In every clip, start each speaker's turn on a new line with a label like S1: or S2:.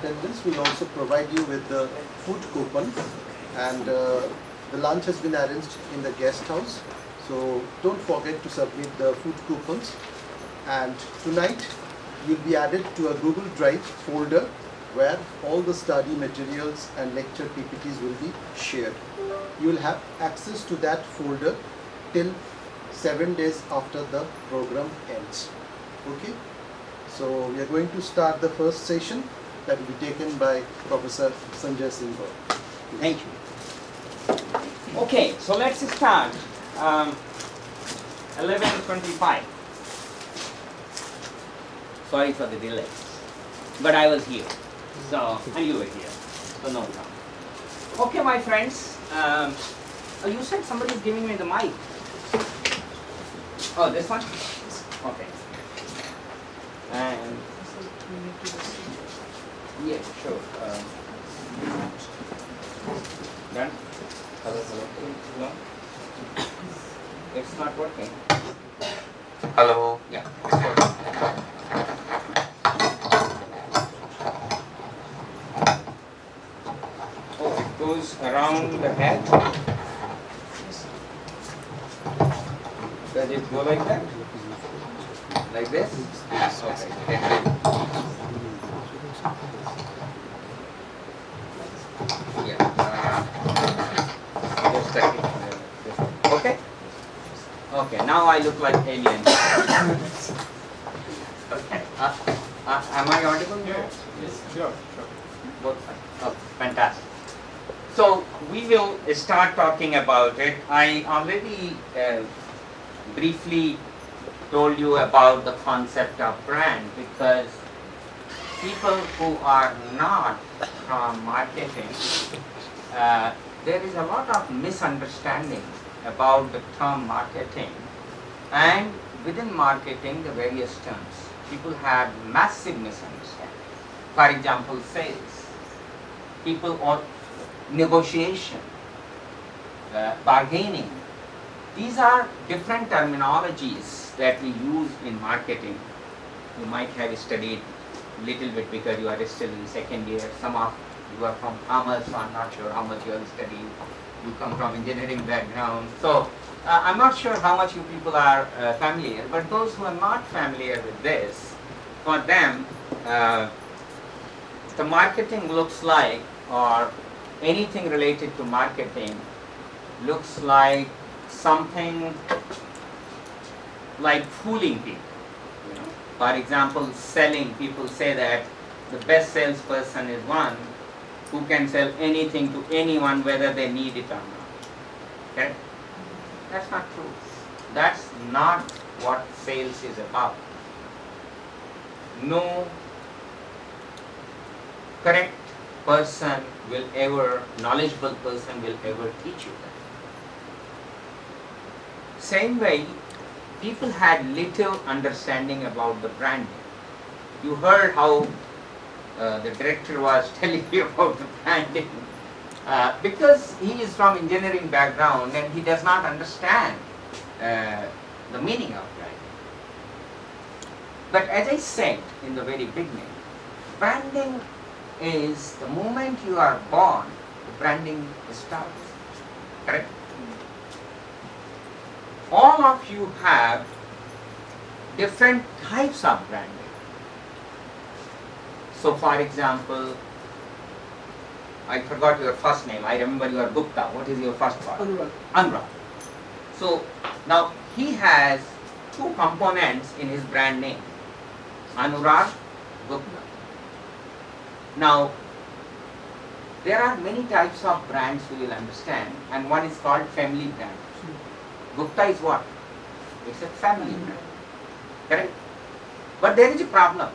S1: attendance, we'll also provide you with the food coupon, and the lunch has been arranged in the guest house. So don't forget to submit the food coupons. And tonight you'll be added to a Google Drive folder where all the study materials and lecture PPTs will be shared. You will have access to that folder till 7 days after the program ends. Okay? So we are going to start the first session that will be taken by Professor Sanjay Singh.
S2: Thank you. Okay, so let's start. 11:25. Sorry for the delay, but I was here, so and you were here, so no problem. Okay, my friends. You said somebody is giving me the mic. Oh, this one? Okay. And yeah, sure. Done? Hello, hello. Hello? It's not working.
S3: Hello.
S2: Yeah. Oh, it goes around the head. Does it go like that? Like this? Okay. Yeah. Just check it. Okay? Okay, now I look like alien. Okay. Am I audible?
S4: Yes, sure.
S2: Both sides. Oh, fantastic. So we will start talking about it. I already briefly told you about the concept of brand, because people who are not from marketing, there is a lot of misunderstanding about the term marketing, and within marketing the various terms. People have massive misunderstanding. For example, sales, people or negotiation, bargaining. These are different terminologies that we use in marketing. You might have studied a little bit because you are still in second year. Some of you are from commerce, so I'm not sure how much you have studied. You come from engineering background. So I'm not sure how much you people are familiar, but those who are not familiar with this, for them, the marketing looks like, or anything related to marketing looks like something like fooling people. You know? For example, selling, people say that the best salesperson is one who can sell anything to anyone whether they need it or not. Okay? That's not true. That's not what sales is about. No correct person will ever, knowledgeable person will ever teach you that. Same way, people had little understanding about the branding. You heard how the director was telling you about the branding. Because he is from engineering background and he does not understand the meaning of branding. But as I said in the very beginning, branding is the moment you are born, the branding starts. Correct? All of you have different types of branding. So for example, I forgot your first name. I remember you are Gupta. What is your first part?
S4: Anurag.
S2: Anurag. So now he has two components in his brand name. Anurag, Gupta. Now, there are many types of brands you will understand, and one is called family brand. Gupta is what? It's a family brand. Correct? But there is a problem.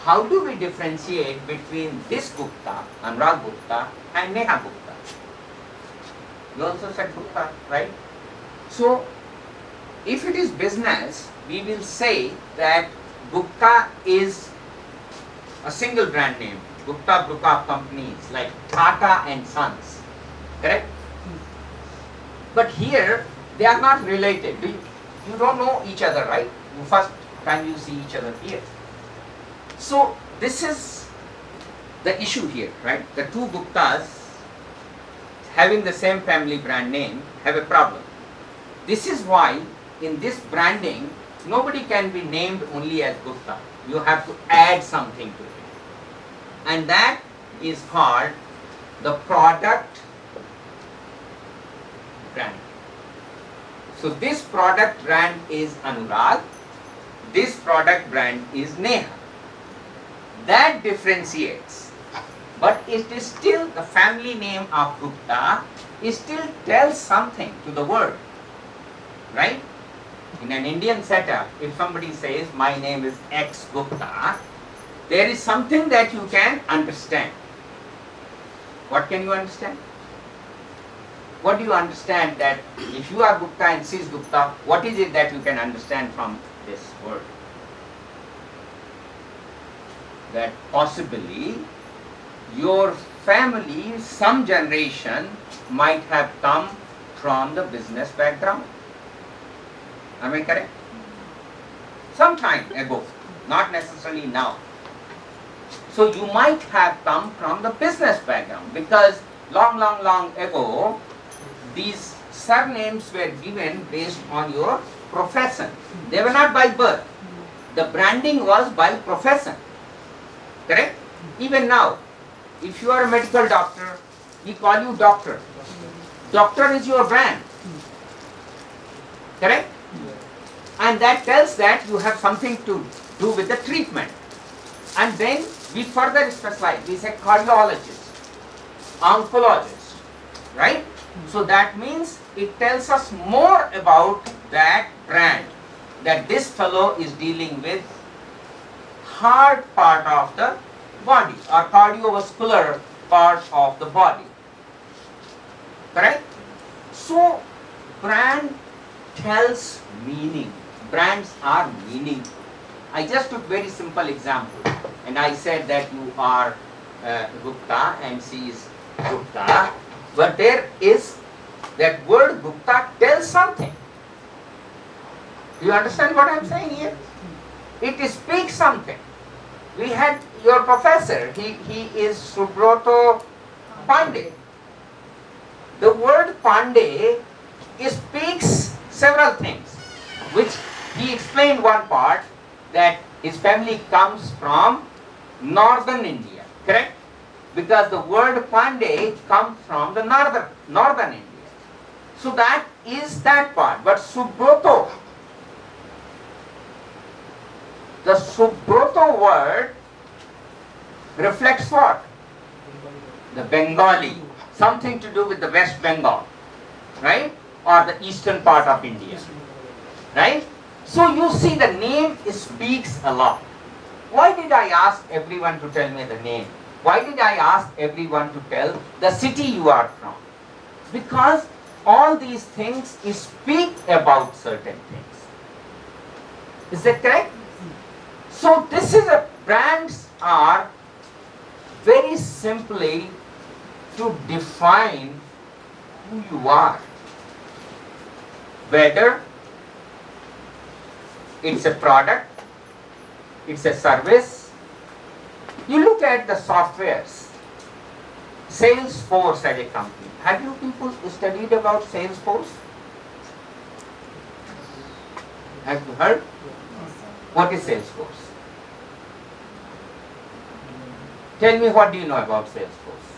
S2: How do we differentiate between this Gupta, Anurag Gupta, and Neha Gupta? You also said Gupta, right? So, if it is business, we will say that Gupta is a single brand name. Gupta group of companies like Tata and Sons. Correct? But here, they are not related. You don't know each other, right? The first time you see each other here. So, this is the issue here, right? The two Guptas having the same family brand name have a problem. This is why in this branding, nobody can be named only as Gupta. You have to add something to it. And that is called the product brand. So this product brand is Anurag, this product brand is Neha. That differentiates. But it is still the family name of Gupta, it still tells something to the world. Right? In an Indian setup, if somebody says, my name is X Gupta, there is something that you can understand. What can you understand? What do you understand that if you are Gupta and she is Gupta, what is it that you can understand from this word? That possibly your family, some generation might have come from the business background. Am I correct? Some time ago, not necessarily now. So you might have come from the business background because long ago, these surnames were given based on your profession. They were not by birth. The branding was by profession. Correct? Even now, if you are a medical doctor, we call you doctor. Doctor is your brand. Correct? And that tells that you have something to do with the treatment. And then we further specialize. We say cardiologist, oncologist, right? So that means it tells us more about that brand, that this fellow is dealing with heart part of the body or cardiovascular part of the body. Correct? So brand tells meaning. Brands are meaningful. I just took very simple example and I said that you are Gupta and she is Gupta, but there is that word Gupta tells something. Do you understand what I am saying here? It speaks something. We had your professor, he is Subroto Pandey. The word Pandey speaks several things, which he explained one part, that his family comes from northern India, correct? Because the word Pandey comes from the northern India. So that is that part. But Subroto, the Subroto word reflects what? The Bengali, something to do with the West Bengal, right? Or the eastern part of India, right? So you see the name speaks a lot. Why did I ask everyone to tell me the name? Why did I ask everyone to tell the city you are from? Because all these things speak about certain things. Is that correct? So this is brands are very simply to define who you are. Whether it's a product, it's a service. You look at the softwares. Salesforce as a company. Have you people studied about Salesforce? Have you heard? What is Salesforce? Tell me, what do you know about Salesforce?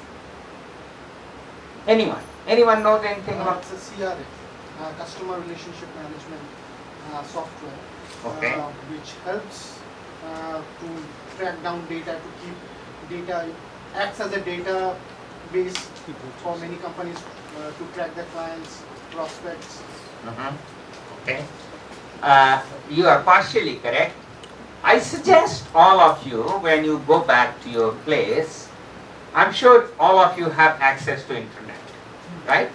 S2: Anyone? Anyone knows anything about?
S4: It's a CRM, customer relationship management software,
S2: Okay.
S4: which helps to track down data, to keep data, acts as a database for many companies to track their clients, prospects.
S2: Okay. You are partially correct. I suggest all of you, when you go back to your place, I'm sure all of you have access to internet, right?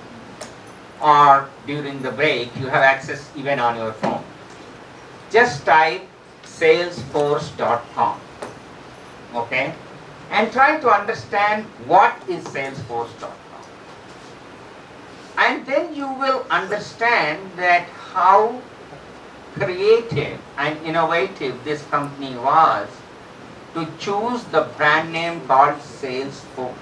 S2: Or during the break, you have access even on your phone. Just type salesforce.com, okay? And try to understand what is salesforce.com. And then you will understand that how creative and innovative this company was to choose the brand name called Salesforce.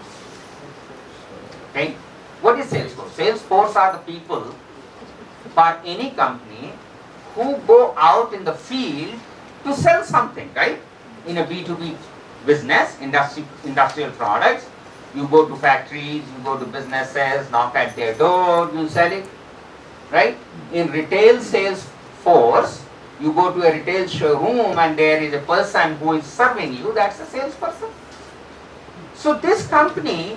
S2: Okay? What is Salesforce? Salesforce are the people for any company who go out in the field to sell something, right? In a B2B business, industrial products, you go to factories, you go to businesses, knock at their door, you sell it, right? In retail sales force, you go to a retail showroom and there is a person who is serving you, that's a salesperson. So this company,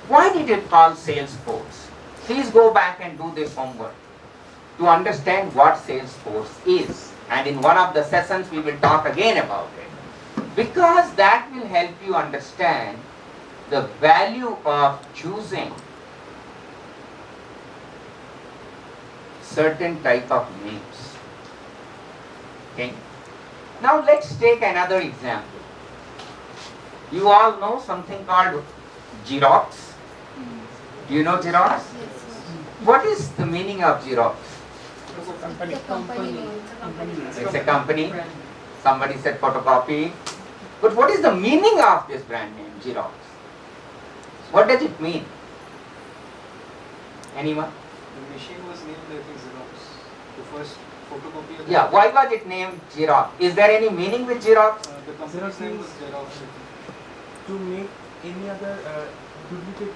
S2: why did it call Salesforce? Please go back and do this homework to understand what Salesforce is. And in one of the sessions we will talk again about it. Because that will help you understand the value of choosing certain type of names. Okay. Now let's take another example. You all know something called Xerox. Do you know Xerox? What is the meaning of Xerox?
S5: The company name.
S2: It's a company. Somebody said photocopy. But what is the meaning of this brand name, Xerox? What does it mean? Anyone?
S6: The machine was named, I think, Xerox. The first photocopy. of the-
S2: Yeah, why was it named Xerox? Is there any meaning with Xerox?
S6: The company's name was Xerox.
S5: To make any other duplicate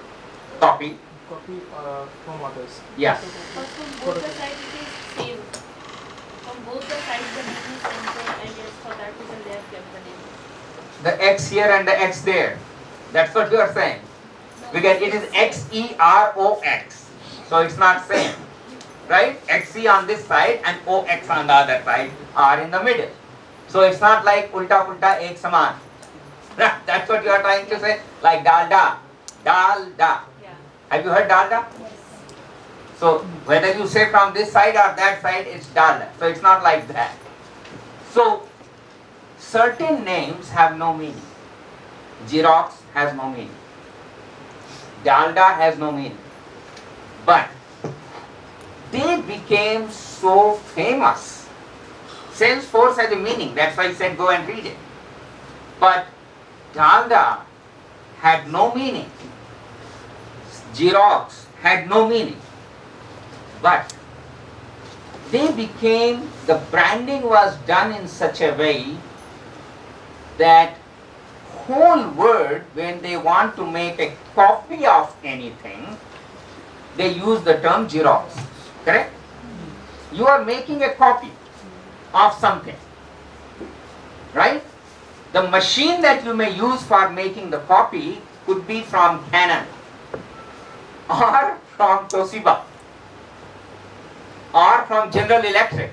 S2: Copy.
S5: copy from others.
S2: Yeah.
S7: But from both the sides it is same. From both the sides the name is same, so I guess for that reason they have kept the name.
S2: The X here and the X there. That's what you are saying. Because it is Xerox. So it's not same. Right? XE on this side and OX on the other side are in the middle. So it's not like ulta pulta ek saman. That's what you are trying to say. Like dalda. Dalda.
S7: Yeah.
S2: Have you heard dalda? So whether you say from this side or that side, it's dalda. So it's not like that. So certain names have no meaning. Xerox has no meaning. Dalda has no meaning. But they became so famous. Salesforce has a meaning. That's why I said go and read it. But Dalda had no meaning. Xerox had no meaning. But they became, the branding was done in such a way that whole world, when they want to make a copy of anything, they use the term Xerox. Correct? You are making a copy of something. Right? The machine that you may use for making the copy could be from Canon or from Toshiba or from General Electric.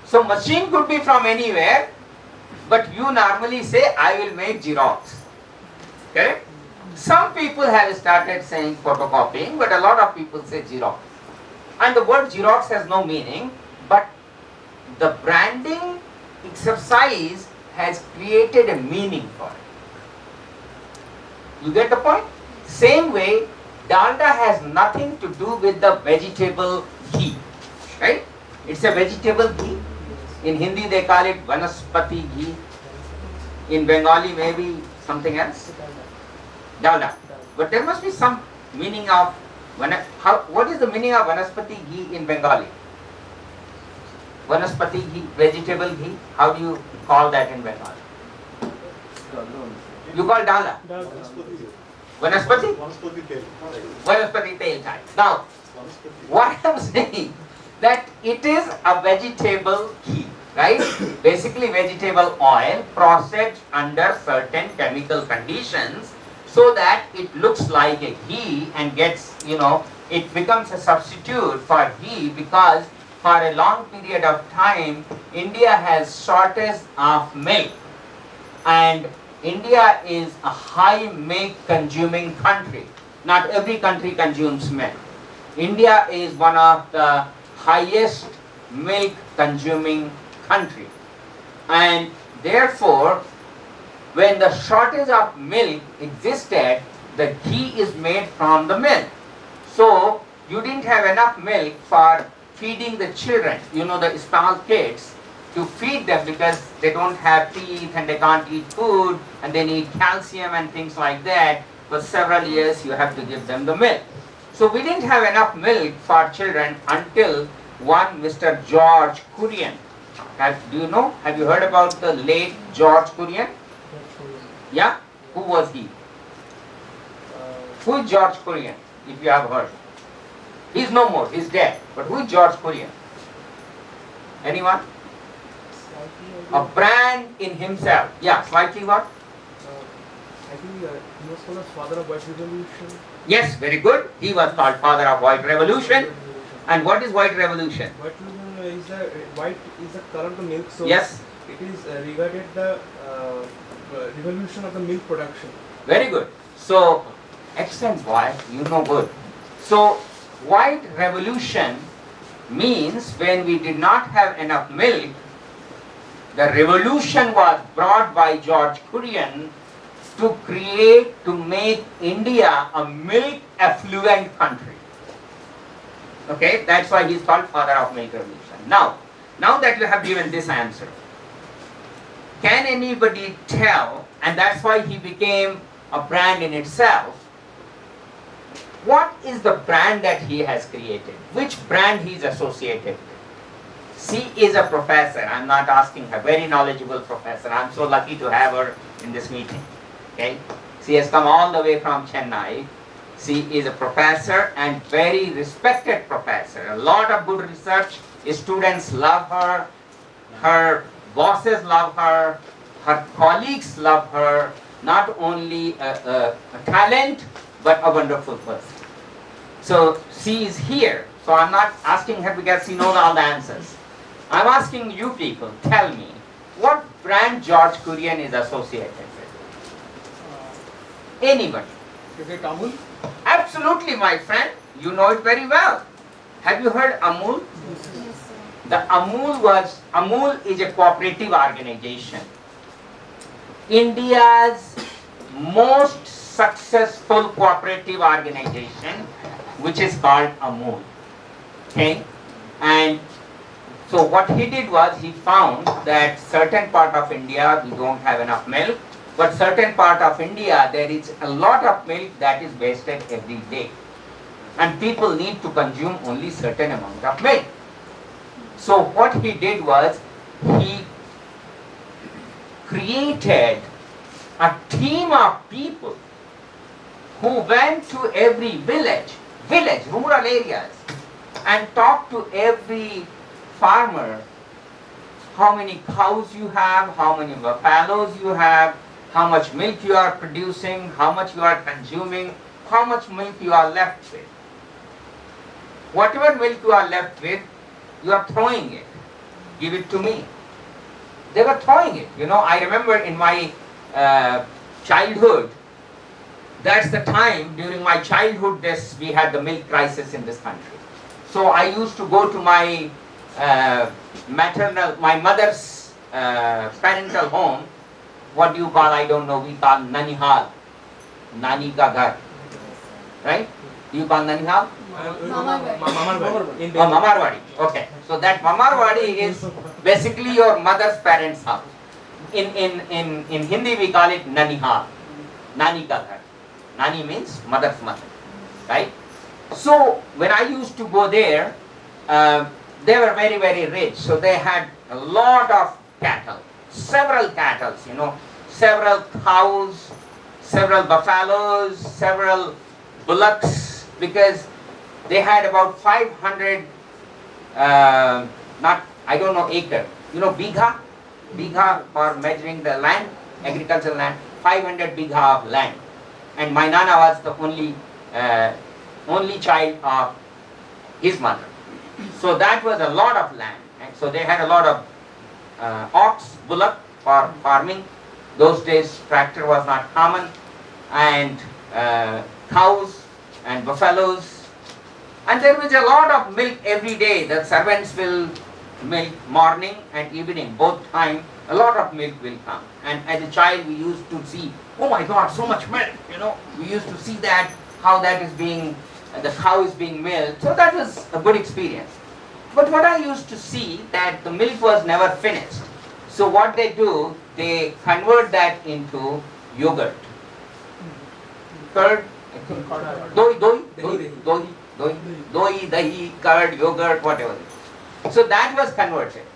S2: So machine could be from anywhere, but you normally say, I will make Xerox. Okay? Some people have started saying photocopying, but a lot of people say Xerox. And the word Xerox has no meaning, but the branding exercise has created a meaning for it. You get the point? Same way, Dalda has nothing to do with the vegetable ghee. Right? It's a vegetable ghee. In Hindi they call it Vanaspati ghee. In Bengali maybe something else. Dalda. But there must be some meaning of what is the meaning of Vanaspati ghee in Bengali? Vanaspati ghee, vegetable ghee. How do you call that in Bengali? You call Dalda. Vanaspati? Vanaspati tail type. Now, what I am saying, that it is a vegetable ghee, right? Basically vegetable oil processed under certain chemical conditions so that it looks like a ghee and gets, it becomes a substitute for ghee, because for a long period of time India has shortage of milk, and India is a high milk consuming country. Not every country consumes milk. India is one of the highest milk consuming country, and therefore when the shortage of milk existed, the ghee is made from the milk. So you didn't have enough milk for feeding the children, the small kids. to feed them because they don't have teeth and they can't eat food and they need calcium and things like that. For several years you have to give them the milk. So we didn't have enough milk for children until one Mr. George Kurian. Do you know? Have you heard about the late George Kurian? Yeah? Who was he? Who is George Kurian, if you have heard? He's no more, he's dead. But who is George Kurian? Anyone? A brand in himself. Yeah, slightly what?
S5: I think he was called the father of white revolution.
S2: Yes, very good. He was called father of white revolution. And what is white revolution?
S5: White revolution is the white is the color of the milk. So
S2: Yes,
S5: it is regarded the revolution of the milk production.
S2: very good. So, excellent boy, you know good. So, white revolution means when we did not have enough milk, the revolution was brought by George Kurian to make India a milk affluent country. Okay, that's why he's called father of milk revolution. Now that you have given this answer, can anybody tell, and that's why he became a brand in itself, what is the brand that he has created? Which brand he is associated with? She is a professor. I'm not asking her, very knowledgeable professor. I'm so lucky to have her in this meeting. Okay, she has come all the way from Chennai. She is a professor and very respected professor. A lot of good research. Students love her. Her bosses love her. Her colleagues love her. Not only a talent, but a wonderful person. So she is here. So I'm not asking her because she knows all the answers. I'm asking you people, tell me, what brand George Kurian is associated with? Anybody?
S4: Is it Amul?
S2: Absolutely, my friend. You know it very well. Have you heard Amul? The Amul is a cooperative organization. India's most successful cooperative organization, which is called Amul. Okay? And so what he did was he found that certain part of India we don't have enough milk, but certain part of India there is a lot of milk that is wasted every day. And people need to consume only certain amount of milk. So what he did was he created a team of people who went to every village, rural areas, and talked to every farmer how many cows you have, how many buffaloes you have, how much milk you are producing, how much you are consuming, how much milk you are left with. Whatever milk you are left with, you are throwing it. Give it to me. They were throwing it. You know, I remember in my childhood, that's the time during my childhood we had the milk crisis in this country. So I used to go to my my mother's parental home. What do you call? I don't know. We call Nanihal, Nani ka ghar, right? Do you call Nanihal?
S5: Mamarwadi.
S2: Oh, Mamarwadi. Okay. So that Mamarwadi is basically your mother's parents' house. In Hindi we call it Nanihal, Nani ka ghar. Nani means mother's mother, right? So when I used to go there, they were very, very rich. So they had a lot of cattle, several cattle, you know, several cows, several buffaloes, several bullocks, because they had about 500, I don't know acre, you know, bigha for measuring the land, agricultural land, 500 bigha of land. And my nana was the only child of his mother. So that was a lot of land. And so they had a lot of ox, bullock for farming. Those days tractor was not common. And cows and buffaloes. And there was a lot of milk every day. The servants will milk morning and evening, both time. A lot of milk will come. And as a child we used to see, oh my God, so much milk, you know. We used to see that, how that is being, the cow is being milked. So that was a good experience. But what I used to see that the milk was never finished. So what they do, they convert that into yogurt. Curd, I think, doi, dahi, curd, yogurt, whatever. So that was converted.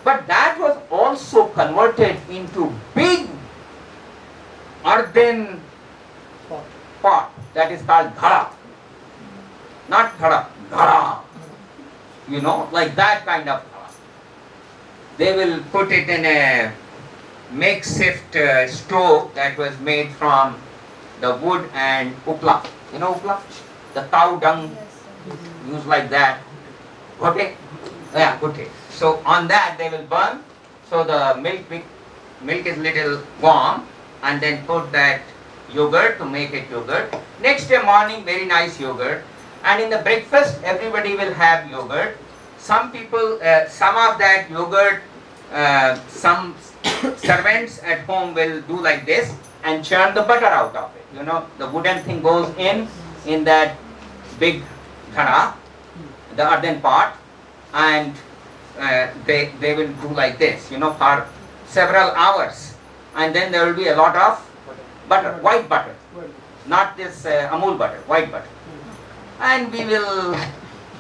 S2: But that was also converted into big earthen pot that is called ghada. Not ghada, ghada. You know, like that kind of ghada. They will put it in a makeshift stove that was made from the wood and upla. You know upla? The cow dung used like that. Okay? Yeah, okay. So on that they will burn. So the milk is little warm, and then put that yogurt to make it yogurt. Next day morning, very nice yogurt. And in the breakfast, everybody will have yogurt. Some people, some of that yogurt, some servants at home will do like this and churn the butter out of it. You know, the wooden thing goes in that big ghada, the earthen pot, and they will do like this, you know, for several hours. And then there will be a lot of butter, white butter, not this Amul butter, white butter. And we will,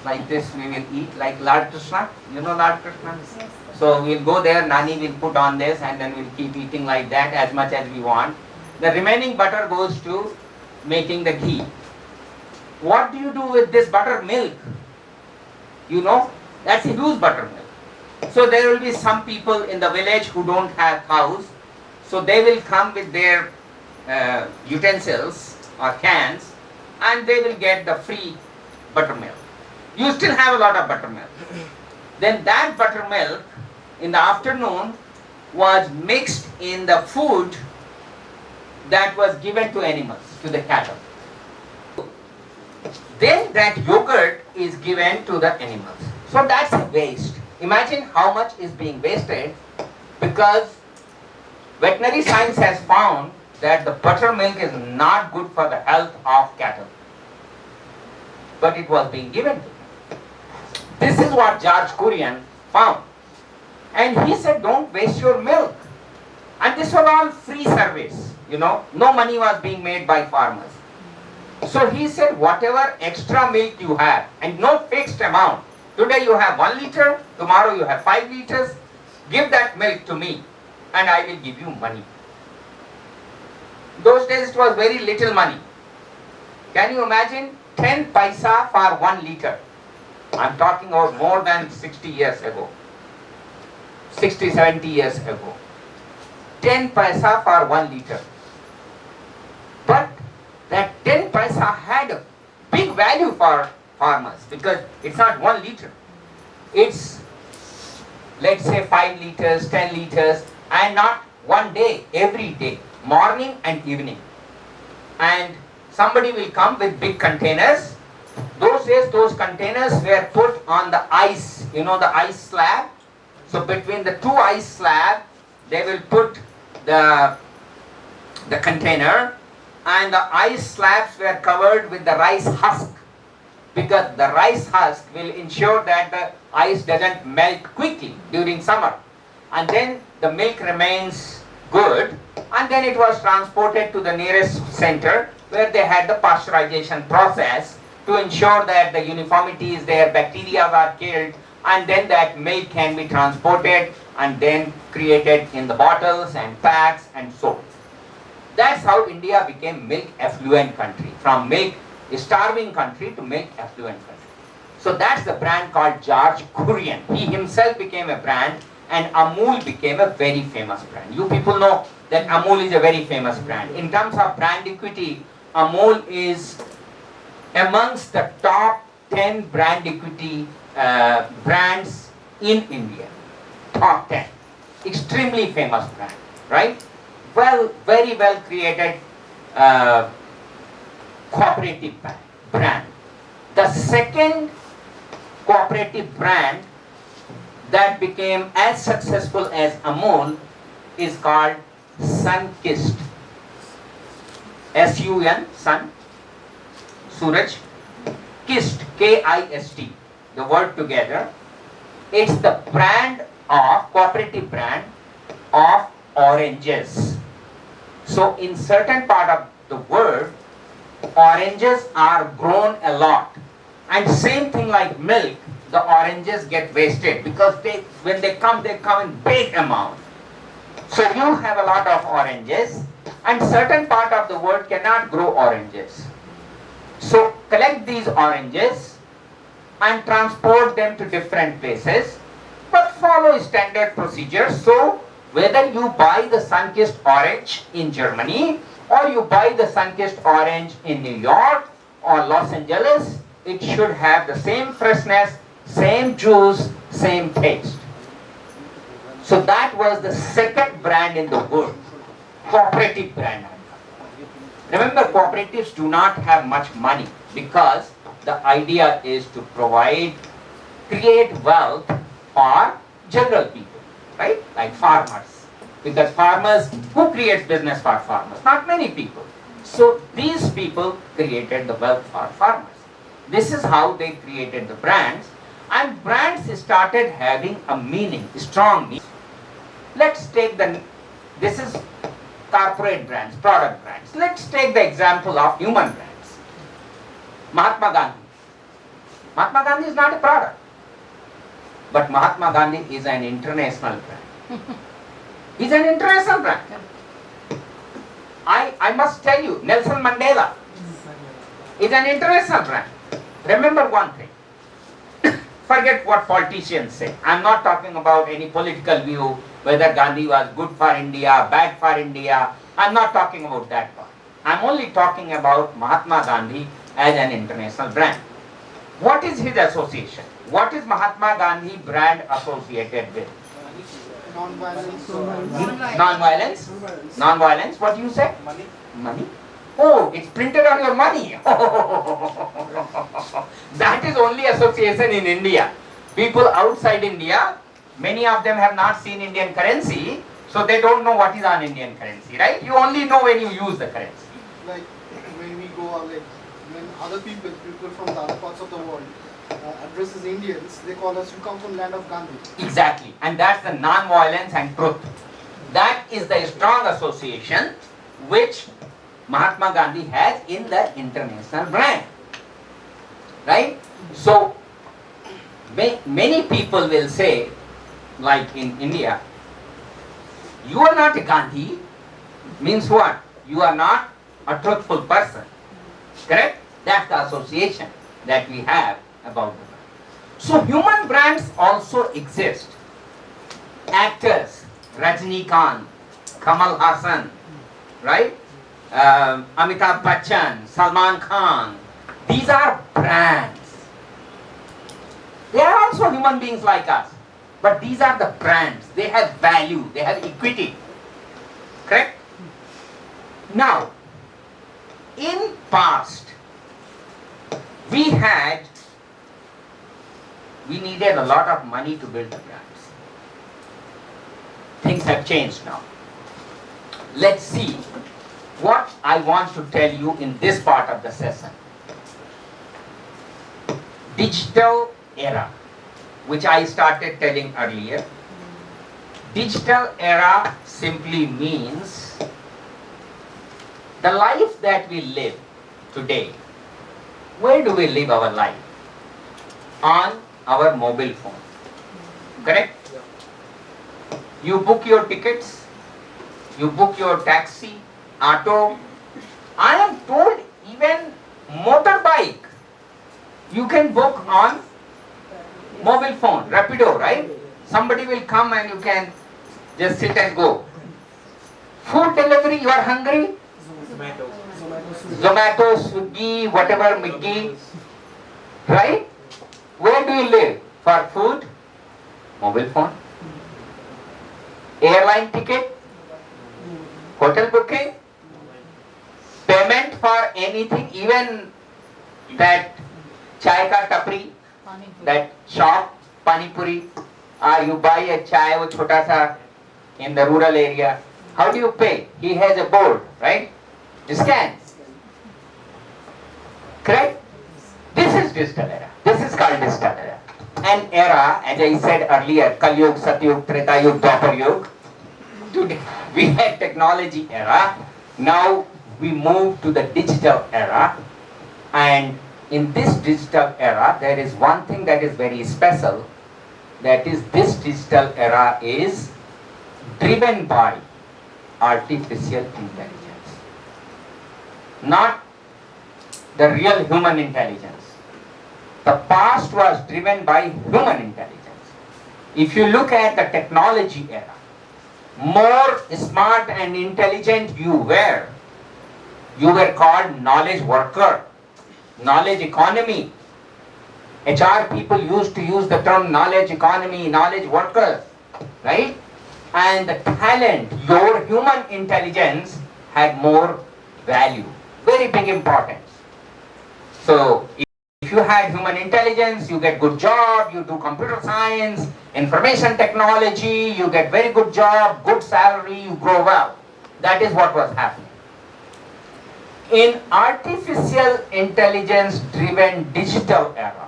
S2: like this, we will eat like Lord Krishna. You know Lord Krishna? So we'll go there, Nani will put on this, and then we'll keep eating like that as much as we want. The remaining butter goes to making the ghee. What do you do with this buttermilk? You know, that's a huge buttermilk. So there will be some people in the village who don't have cows. So they will come with their utensils or cans, and they will get the free buttermilk. You still have a lot of buttermilk. Then that buttermilk in the afternoon was mixed in the food that was given to animals, to the cattle. Then that yogurt is given to the animals. So that's a waste. Imagine how much is being wasted, because veterinary science has found that the buttermilk is not good for the health of cattle. But it was being given to them. This is what George Kurian found. And he said, don't waste your milk. And this was all free service, you know, no money was being made by farmers. So he said, whatever extra milk you have, and no fixed amount, today you have 1 liter, tomorrow you have 5 liters, give that milk to me and I will give you money. Those days it was very little money. Can you imagine 10 paisa for 1 liter? I'm talking about more than 60 years ago. 60, 70 years ago. 10 paisa for 1 liter. But that 10 paisa had a big value for farmers, because it's not 1 liter. It's, let's say, 5 liters, 10 liters, and not one day, every day, morning and evening. And somebody will come with big containers. Those days, those containers were put on the ice, you know, the ice slab. So between the two ice slabs, they will put the container, and the ice slabs were covered with the rice husk, because the rice husk will ensure that the ice doesn't melt quickly during summer. And then the milk remains good, and then it was transported to the nearest center where they had the pasteurization process to ensure that the uniformity is there, bacteria are killed, and then that milk can be transported and then created in the bottles and packs and sold. That's how India became milk affluent country, from milk starving country to milk affluent country. So that's the brand called George Kurian. He himself became a brand, and Amul became a very famous brand. You people know that Amul is a very famous brand. In terms of brand equity, Amul is amongst the top 10 brand equity brands in India. Top 10. Extremely famous brand, right? Well, very well created cooperative brand. The second cooperative brand that became as successful as Amul is called Sunkist. S-U-N, Sun, Suraj, Kist, K-I-S-T, the word together, It's the brand of, cooperative brand of oranges. So in certain part of the world, oranges are grown a lot. And same thing like milk, the oranges get wasted because when they come in big amount. So you have a lot of oranges, and certain part of the world cannot grow oranges. So collect these oranges and transport them to different places, but follow standard procedures. So whether you buy the sun-kissed orange in Germany or you buy the sun-kissed orange in New York or Los Angeles, it should have the same freshness, same juice, same taste. So that was the second brand in the world, cooperative brand. Remember, cooperatives do not have much money because the idea is to create wealth for general people, right? Like farmers. Because farmers, who creates business for farmers? Not many people. So these people created the wealth for farmers. This is how they created the brands, and brands started having a meaning, strong meaning. Let's take this is corporate brands, product brands. Let's take the example of human brands. Mahatma Gandhi. Mahatma Gandhi is not a product, but Mahatma Gandhi is an international brand. He's an international brand. I must tell you, Nelson Mandela is an international brand. Remember one thing. Forget what politicians say. I'm not talking about any political view, whether Gandhi was good for India, bad for India. I'm not talking about that part. I'm only talking about Mahatma Gandhi as an international brand. What is his association? What is Mahatma Gandhi brand associated with?
S4: Non-violence.
S2: Non-violence? Non-violence, what do you say?
S6: Money.
S2: Money? Oh, it's printed on your money. That is only association in India. People outside India, many of them have not seen Indian currency, so they don't know what is on Indian currency, right? You only know when you use the currency.
S4: Like when we go out, like when other people from the other parts of the world addresses Indians, they call us, you come from land of Gandhi.
S2: Exactly. And that's the non-violence and truth. That is the strong association which Mahatma Gandhi has in the international brand. Right? So, many people will say, like in India, you are not a Gandhi, means what? You are not a truthful person. Correct? That's the association that we have about the brand. So, human brands also exist. Actors, Rajnikant, Kamal Hassan, right? Amitabh Bachchan, Salman Khan, these are brands. They are also human beings like us, but these are the brands. They have value, they have equity. Correct? Now, in past, we needed a lot of money to build the brands. Things have changed now. Let's see what I want to tell you in this part of the session. Digital era, which I started telling earlier. Digital era simply means the life that we live today. Where do we live our life? On our mobile phone. Correct? You book your tickets, you book your taxi, auto. I am told even motorbike you can book on mobile phone, Rapido, right? Somebody will come and you can just sit and go. Food delivery, you are hungry? Zomato, Swiggy, whatever, Miggy, right? Where do you live? For food? Mobile phone. Airline ticket? Hotel booking? Payment for anything, even that chai ka tapri, that shop, pani puri, or you buy a chai wo chota sa in the rural area. How do you pay? He has a board, right? Scan. Correct? This is digital era. This is called digital era. an era, as I said earlier, Kali Yuga, Satyug, Treta Yuga, Dwapar Yuga. Today we had technology era. Now we move to the digital era, and in this digital era, there is one thing that is very special. That is, this digital era is driven by artificial intelligence, not the real human intelligence. The past was driven by human intelligence. If you look at the technology era, more smart and intelligent you were called knowledge worker, knowledge economy. HR people used to use the term knowledge economy, knowledge workers, right? And the talent, your human intelligence had more value, very big importance. So if you had human intelligence, you get good job, you do computer science, information technology, you get very good job, good salary, you grow well. That is what was happening. In artificial intelligence driven digital era,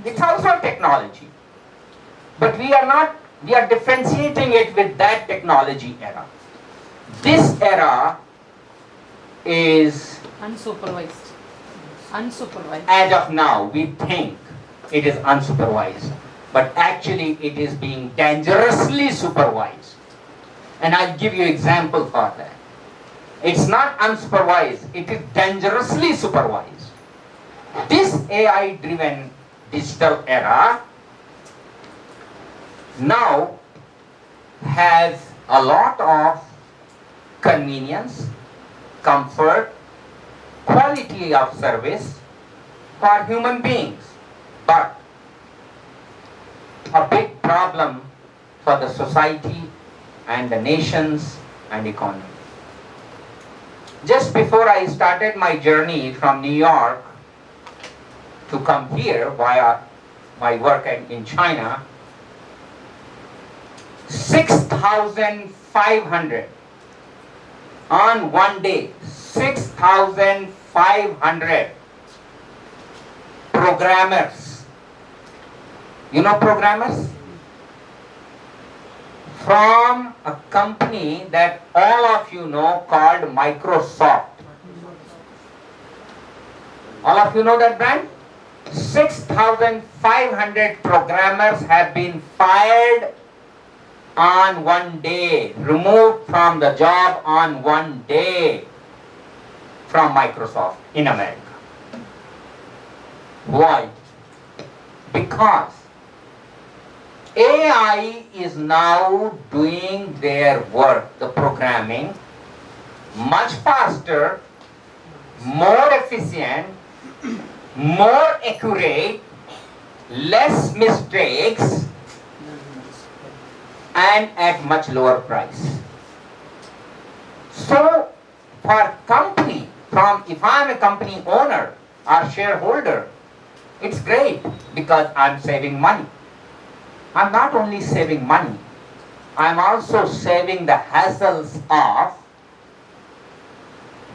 S2: it's also technology. But we are differentiating it with that technology era. This era is,
S8: Unsupervised. Unsupervised.
S2: as of now, we think it is unsupervised. But actually it is being dangerously supervised. And I'll give you example for that. It's not unsupervised, it is dangerously supervised. This AI-driven digital era now has a lot of convenience, comfort, quality of service for human beings, but a big problem for the society and the nations and economy. Just before I started my journey from New York to come here via my work in China, 6,500 on one day, 6,500 programmers. You know programmers? From a company that all of you know called Microsoft. All of you know that brand? 6,500 programmers have been fired on one day, removed from the job on one day from Microsoft in America. Why? Because AI is now doing their work, the programming, much faster, more efficient, more accurate, less mistakes, and at much lower price. So, for company, if I am a company owner or shareholder, it's great because I'm saving money. I'm not only saving money, I'm also saving the hassles of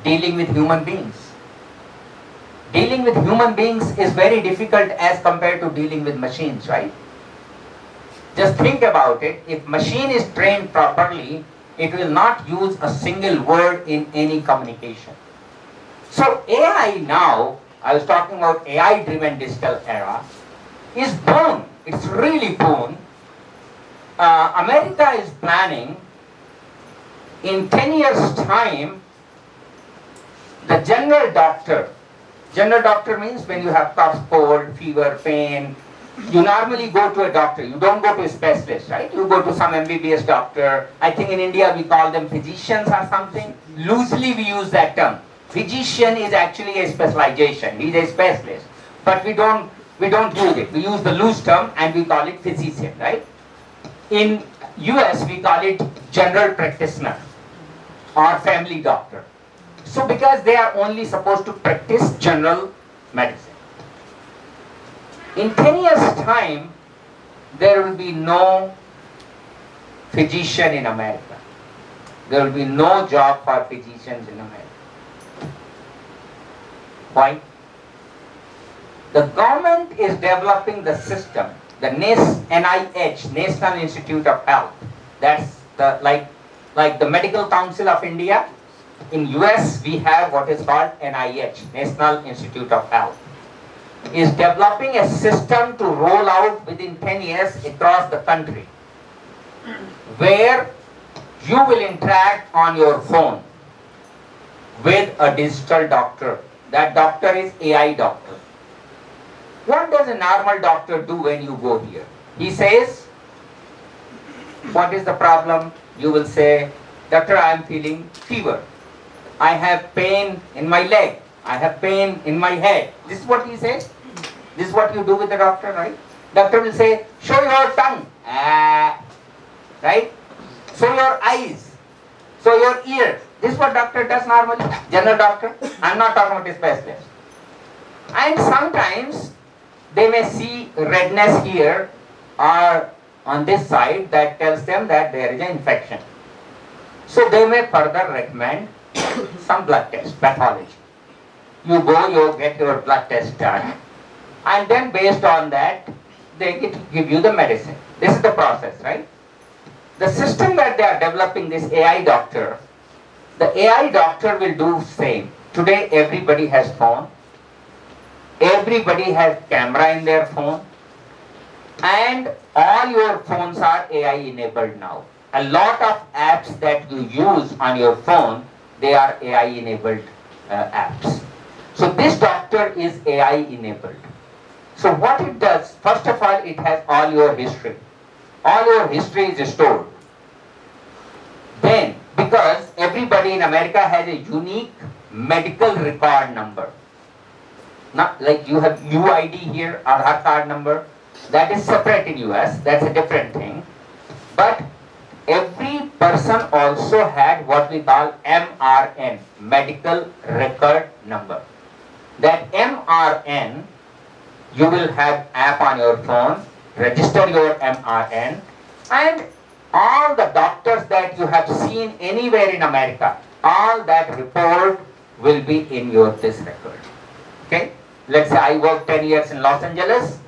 S2: dealing with human beings. Dealing with human beings is very difficult as compared to dealing with machines, right? Just think about it. If machine is trained properly, it will not use a single word in any communication. So AI now, I was talking about AI-driven digital era, is boom. It's really boom. America is planning in 10 years' time, the general doctor means when you have cough, cold, fever, pain, you normally go to a doctor. You don't go to a specialist, right? You go to some MBBS doctor. I think in India we call them physicians or something. Loosely we use that term. Physician is actually a specialization. He's a specialist. But we don't use it. We use the loose term and we call it physician, right? In US we call it general practitioner or family doctor. So because they are only supposed to practice general medicine. In 10 years' time, there will be no physician in America. There will be no job for physicians in America. Why? The government is developing the system. the NIH, National Institute of Health. That's the like the Medical Council of India. In US, we have what is called NIH, National Institute of Health, is developing a system to roll out within 10 years across the country, where you will interact on your phone with a digital doctor. That doctor is AI doctor. What does a normal doctor do when you go here? He says, what is the problem? You will say, doctor, I am feeling fever. I have pain in my leg. I have pain in my head. This is what he says. This is what you do with the doctor, right? Doctor will say, show your tongue. Right? Show your eyes. Show your ears. This is what doctor does normally. General doctor. I am not talking about specialist. And sometimes they may see redness here or on this side that tells them that there is an infection. So they may further recommend some blood test, pathology. You go, you get your blood test done, and then based on that, they give you the medicine. This is the process, right? The system that they are developing, this AI doctor, the AI doctor will do same. Today everybody has phone. Everybody has camera in their phone. And all your phones are AI enabled now. A lot of apps that you use on your phone, they are AI enabled apps. So this doctor is AI enabled. So what it does, first of all, it has all your history. All your history is stored. Then, because everybody in America has a unique medical record number. Not like you have UID here, Aadhaar card number, that is separate in US, that's a different thing. But every person also had what we call MRN, medical record number. That MRN, you will have app on your phone, register your MRN, and all the doctors that you have seen anywhere in America, all that report will be in your this record. Okay? Let's say I worked 10 years in Los Angeles,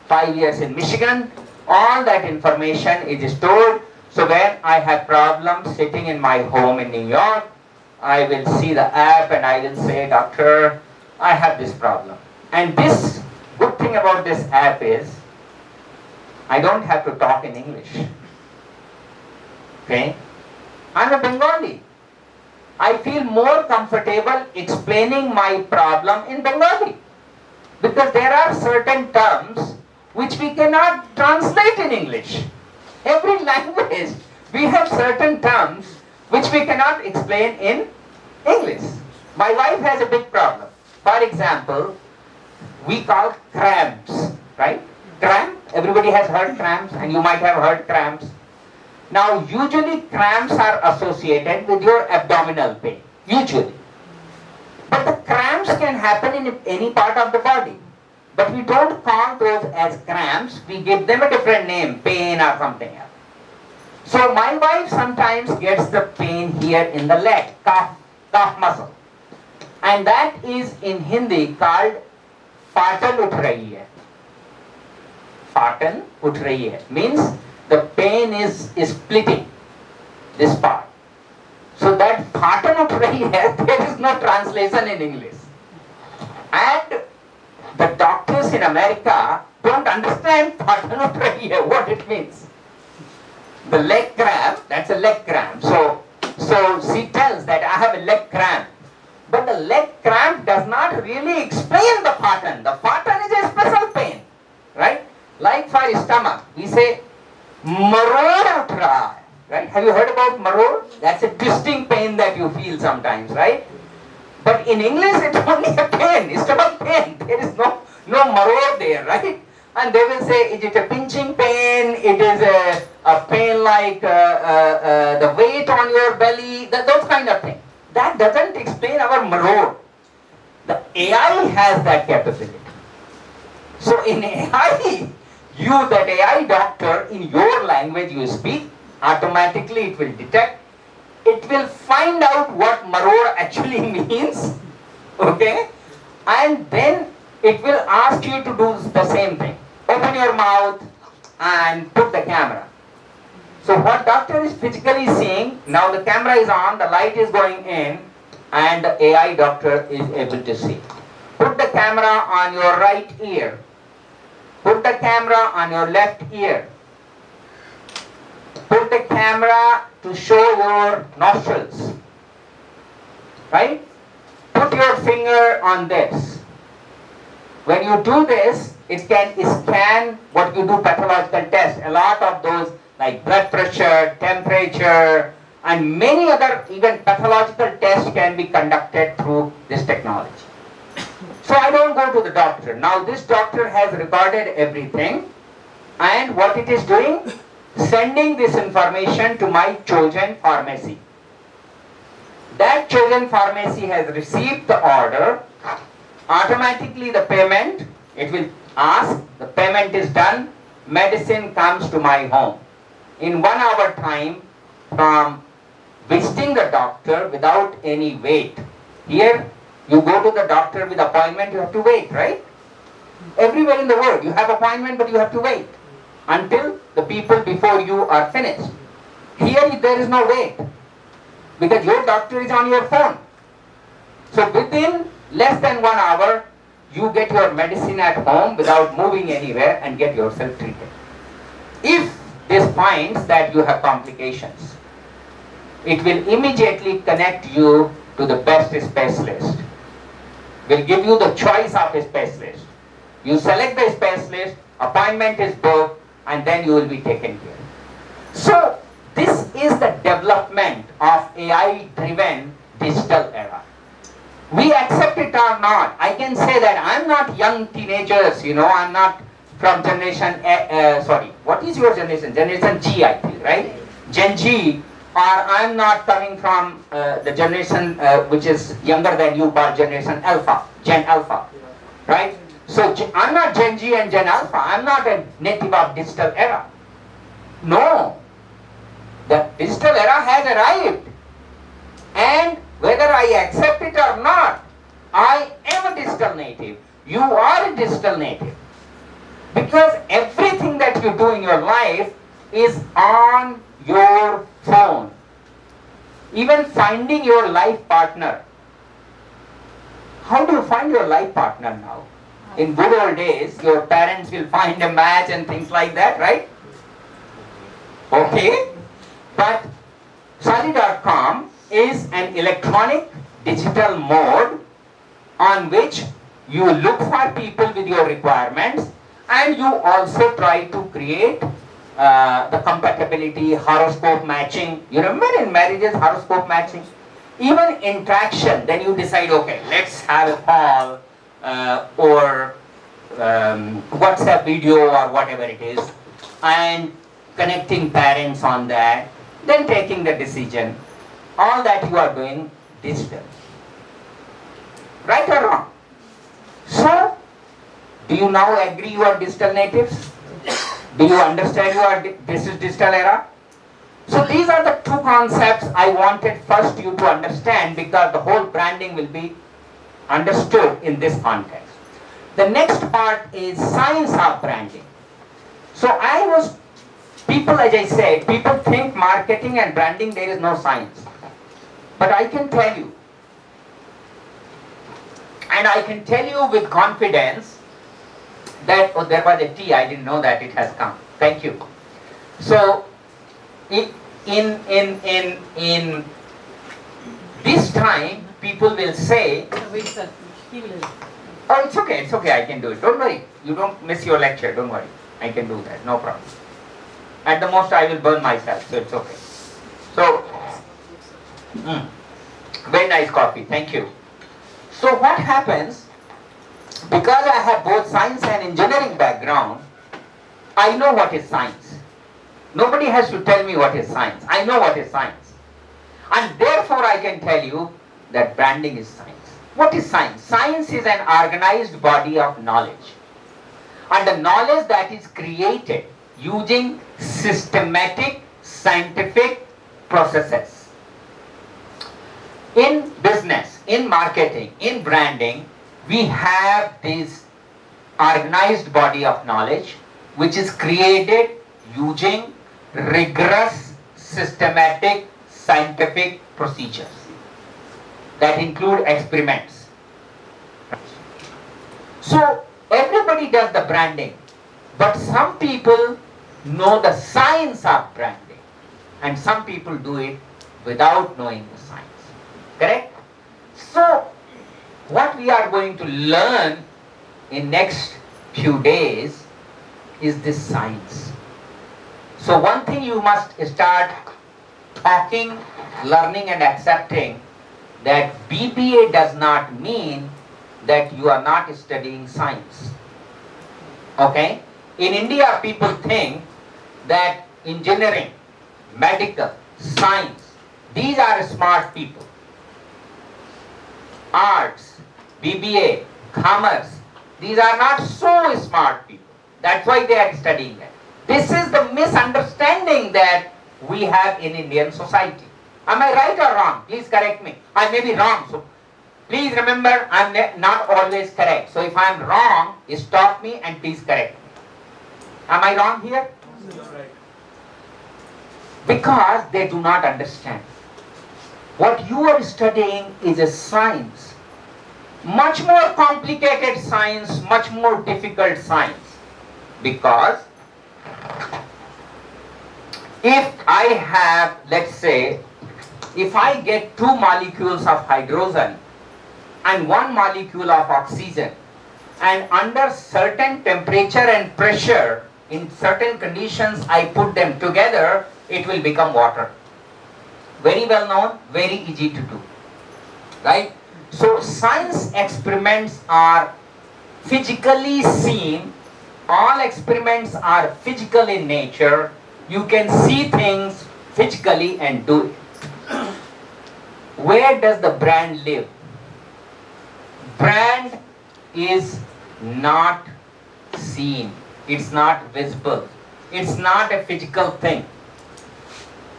S2: 5 years in Michigan, all that information is stored. So when I have problems sitting in my home in New York, I will see the app and I will say, doctor, I have this problem. And this good thing about this app is, I don't have to talk in English. Okay? I'm a Bengali. I feel more comfortable explaining my problem in Bengali. Because there are certain terms which we cannot translate in English. Every language, we have certain terms which we cannot explain in English. My wife has a big problem. For example, we call cramps, right? Cramp, everybody has heard cramps, and you might have heard cramps. Now, usually cramps are associated with your abdominal pain, usually. But the cramps can happen in any part of the body. But we don't call those as cramps, we give them a different name, pain or something else. So my wife sometimes gets the pain here in the leg, calf muscle. And that is in Hindi called patan ut rahi hai. Patan ut rahi hai means the pain is splitting this part. So that patan ut rahi hai, there is no translation in English. And the doctors in America don't understand patan ut rahi hai, what it means. The leg cramp, that's a leg cramp. So she tells that I have a leg cramp. But the leg cramp does not really explain the patan. The patan is a special pain, right? Like for stomach, we say maror ut raha hai, right? Have you heard about maror? That's a twisting pain that you feel sometimes, right? But in English, it's only a pain, stomach pain. There is no maror there, right? And they will say, is it a pinching pain? It is a pain like the weight on your belly, those kind of things. That doesn't explain our maror. The AI has that capability. So in AI, that AI doctor, in your language you speak, automatically it will detect. It will find out what maror actually means, okay? And then it will ask you to do the same thing. Open your mouth, and put the camera. So what doctor is physically seeing, now the camera is on, the light is going in, and the AI doctor is able to see. Put the camera on your right ear. Put the camera on your left ear. Put the camera to show your nostrils. Right? Put your finger on this. When you do this, it can scan what you do pathological tests. A lot of those like blood pressure, temperature, and many other even pathological tests can be conducted through this technology. So I don't go to the doctor. Now this doctor has recorded everything, and what it is doing? Sending this information to my chosen pharmacy. That chosen pharmacy has received the order. Automatically the payment, it will ask, the payment is done, medicine comes to my home. In 1 hour time from visiting the doctor without any wait. Here you go to the doctor with appointment, you have to wait, right? Everywhere in the world you have appointment but you have to wait until the people before you are finished. Here there is no wait because your doctor is on your phone. So within less than 1 hour you get your medicine at home without moving anywhere and get yourself treated. If this finds that you have complications, it will immediately connect you to the best specialist. Will give you the choice of a specialist. You select the specialist, appointment is booked, and then you will be taken care. So this is the development of AI-driven digital era. We accept it or not. I can say that I'm not young teenagers, I'm not from generation, what is your generation? Generation G, I feel, right? Gen Z, or I'm not coming from the generation which is younger than you, called Generation Alpha, Gen Alpha, right? So I'm not Gen Z and Gen Alpha. I'm not a native of digital era. No, the digital era has arrived, and whether I accept it or not, I am a digital native. You are a digital native. Because everything that you do in your life is on your phone. Even finding your life partner. How do you find your life partner now? In good old days, your parents will find a match and things like that, right? Okay. But Shaadi.com is an electronic digital mode on which you look for people with your requirements, and you also try to create the compatibility, horoscope matching. You remember in marriages, horoscope matching? Even interaction, then you decide, okay, let's have a call or WhatsApp video or whatever it is, and connecting parents on that, then taking the decision. All that you are doing digital. Right or wrong? So, do you now agree you are digital natives? Do you understand this is digital era? So these are the two concepts I wanted first you to understand, because the whole branding will be understood in this context. The next part is science of branding. So people, as I said, people think marketing and branding there is no science. But I can tell you, and I can tell you with confidence that, oh, there was a tea, I didn't know that it has come. Thank you. So, in this time, people will say,
S8: Wait, sir. He will.
S2: oh, it's okay, I can do it. Don't worry, you don't miss your lecture, don't worry. I can do that, no problem. At the most, I will burn myself, so it's okay. So, very nice coffee, thank you. So what happens, because I have both science and engineering background, I know what is science. Nobody has to tell me what is science. I know what is science. And therefore I can tell you that branding is science. What is science? Science is an organized body of knowledge. And the knowledge that is created using systematic scientific processes. In business, in marketing, in branding, we have this organized body of knowledge which is created using rigorous, systematic, scientific procedures that include experiments. So everybody does the branding, but some people know the science of branding and some people do it without knowing the science. Correct? So what we are going to learn in next few days is this science. So one thing you must start talking, learning and accepting, that BBA does not mean that you are not studying science. Okay? In India, people think that engineering, medical, science, these are smart people. Arts, BBA, commerce, these are not so smart people. That's why they are studying that. This is the misunderstanding that we have in Indian society. Am I right or wrong? Please correct me. I may be wrong. So please remember, I am not always correct. So if I am wrong, stop me and please correct me. Am I wrong here?
S5: That's right.
S2: Because they do not understand. What you are studying is a science. Much more complicated science, much more difficult science. Because if I have, let's say, if I get 2 molecules of hydrogen and 1 molecule of oxygen, and under certain temperature and pressure, in certain conditions I put them together, it will become water. Very well known, very easy to do. Right? So science experiments are physically seen. All experiments are physical in nature. You can see things physically and do it. Where does the brand live? Brand is not seen. It's not visible. It's not a physical thing.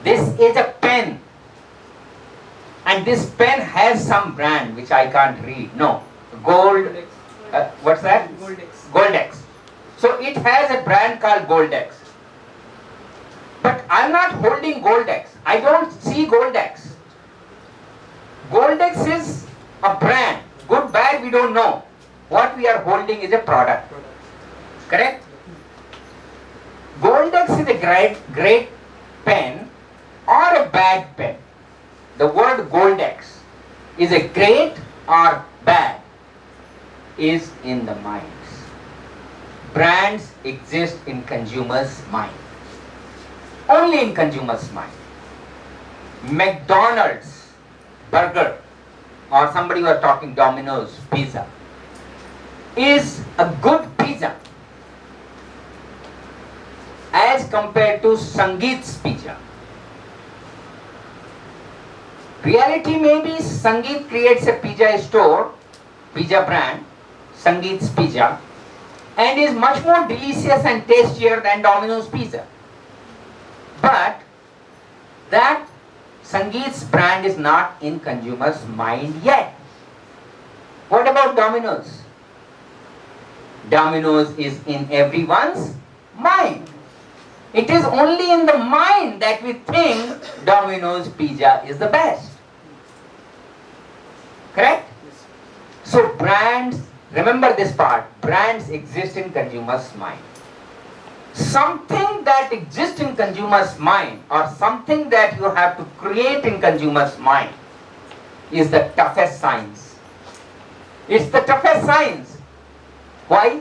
S2: This is a pen. And this pen has some brand which I can't read. No. Gold. What's that?
S5: Goldex.
S2: Goldex. So it has a brand called Goldex. But I'm not holding Goldex. I don't see Goldex. Goldex is a brand. Good, bad, we don't know. What we are holding is a product. Correct? Goldex is a great pen or a bad pen. The word Goldex is a great or bad is in the minds. Brands exist in consumers' mind. Only in consumers' mind. McDonald's burger, or somebody was talking Domino's pizza, is a good pizza as compared to Sangeet's pizza. Reality may be Sangeet creates a pizza store, pizza brand, Sangeet's pizza, and is much more delicious and tastier than Domino's pizza. But that Sangeet's brand is not in consumers' mind yet. What about Domino's? Domino's is in everyone's mind. It is only in the mind that we think Domino's pizza is the best. Correct? So brands, remember this part, brands exist in consumers' mind. Something that exists in consumers' mind or something that you have to create in consumers' mind is the toughest science. It's the toughest science. Why?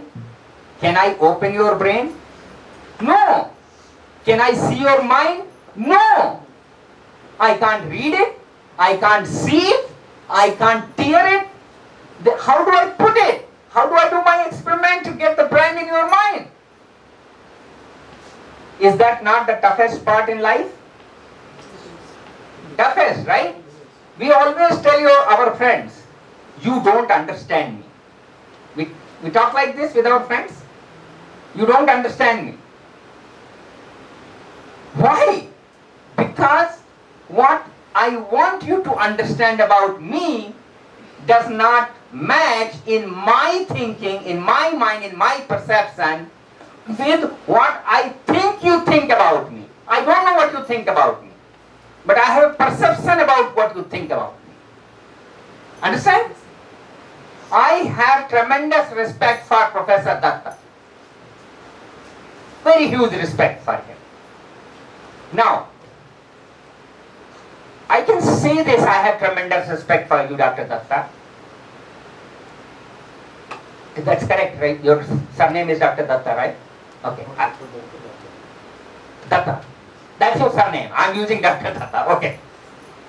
S2: Can I open your brain? No. Can I see your mind? No. I can't read it. I can't see it. I can't tear it. How do I put it? How do I do my experiment to get the brand in your mind? Is that not the toughest part in life? Toughest, right? We always tell our friends, you don't understand me. We talk like this with our friends. You don't understand me. Why? Because what I want you to understand about me does not match in my thinking, in my mind, in my perception with what I think you think about me. I don't know what you think about me, but I have a perception about what you think about me. Understand? I have tremendous respect for Professor Datta. Very huge respect for him. Now, I can say this, I have tremendous respect for you, Dr. Datta. That's correct, right? Your surname is Dr. Datta, right? Okay. Datta. That's your surname. I'm using Dr. Datta. Okay.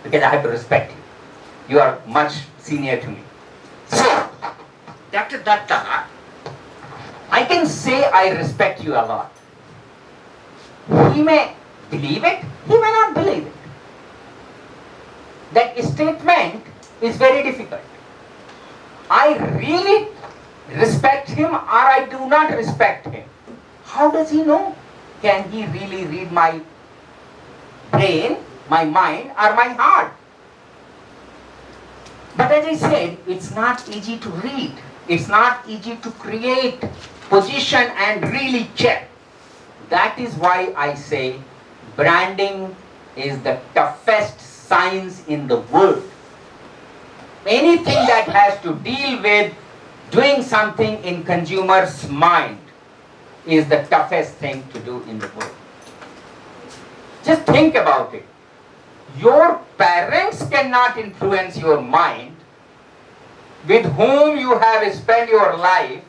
S2: Because I have to respect you. You are much senior to me. So, Dr. Datta, I can say I respect you a lot. He may believe it, he may not believe it. That statement is very difficult. I really respect him or I do not respect him. How does he know? Can he really read my brain, my mind, or my heart? But as I said, it's not easy to read. It's not easy to create position and really check. That is why I say branding is the toughest science in the world. Anything that has to deal with doing something in consumer's mind is the toughest thing to do in the world. Just think about it. Your parents cannot influence your mind, with whom you have spent your life,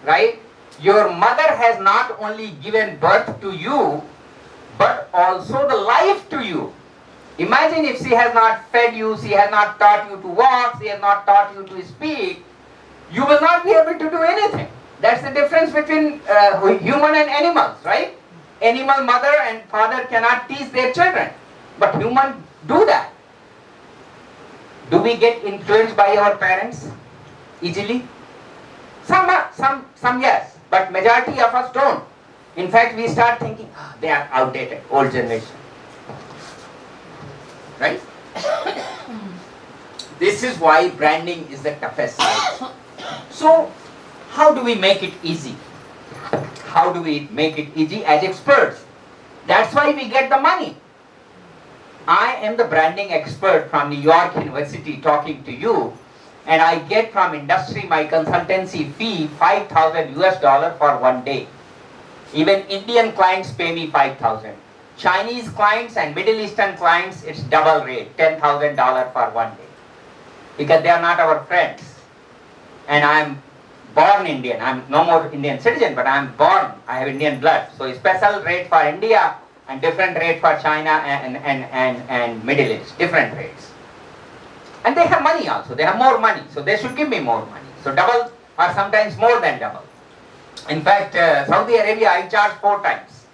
S2: right? Your mother has not only given birth to you, but also the life to you. Imagine if she has not fed you, she has not taught you to walk, she has not taught you to speak, you will not be able to do anything. That's the difference between human and animals, right? Animal mother and father cannot teach their children, but human do that. Do we get influenced by our parents easily? Some yes, but majority of us don't. In fact, we start thinking, they are outdated, old generation. Right? This is why branding is the toughest side. So, how do we make it easy? How do we make it easy as experts? That's why we get the money. I am the branding expert from New York University talking to you, and I get from industry my consultancy fee $5,000 for one day. Even Indian clients pay me $5,000. Chinese clients and Middle Eastern clients, it's double rate, $10,000 for one day. Because they are not our friends. And I am born Indian. I am no more Indian citizen, but I am born. I have Indian blood. So special rate for India and different rate for China and Middle East. Different rates. And they have money also. They have more money. So they should give me more money. So double or sometimes more than double. In fact, Saudi Arabia I charge 4 times.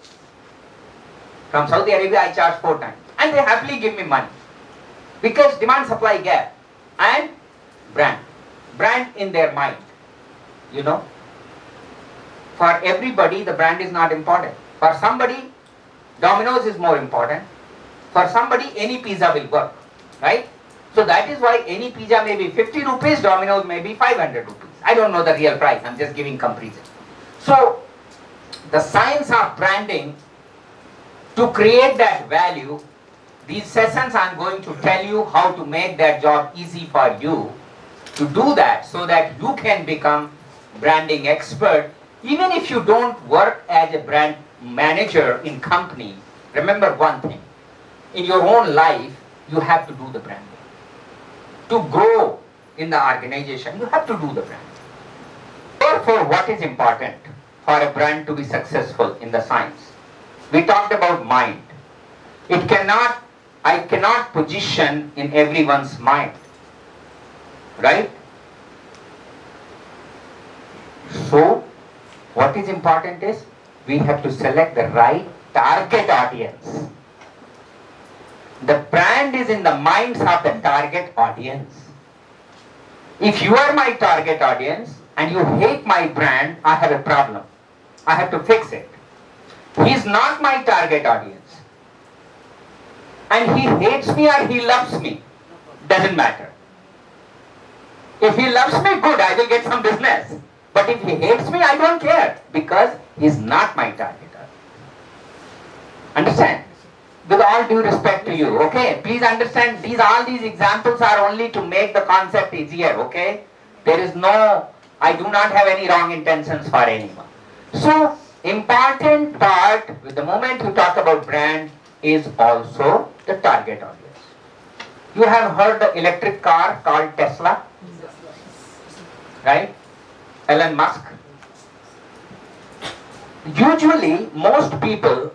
S2: From Saudi Arabia I charge 4 times. And they happily give me money. Because demand-supply gap and brand. Brand in their mind. You know. For everybody the brand is not important. For somebody Domino's is more important. For somebody any pizza will work. Right? So that is why any pizza may be 50 rupees, Domino's may be 500 rupees. I don't know the real price. I'm just giving comparison. So the science of branding, to create that value, these sessions I'm going to tell you how to make that job easy for you to do that, so that you can become branding expert. Even if you don't work as a brand manager in company, remember one thing. In your own life, you have to do the branding. To grow in the organization, you have to do the branding. Therefore, what is important for a brand to be successful in the science? We talked about mind. I cannot position in everyone's mind. Right? So, what is important is, we have to select the right target audience. The brand is in the minds of the target audience. If you are my target audience and you hate my brand, I have a problem. I have to fix it. He is not my target audience. And he hates me or he loves me, doesn't matter. If he loves me, good, I will get some business. But if he hates me, I don't care because he's not my target audience. Understand? With all due respect to you, okay? Please understand, all these examples are only to make the concept easier, okay? There is no, I do not have any wrong intentions for anyone. So, important part, with the moment you talk about brand, is also the target audience. You have heard the electric car called Tesla, right? Elon Musk. Usually, most people,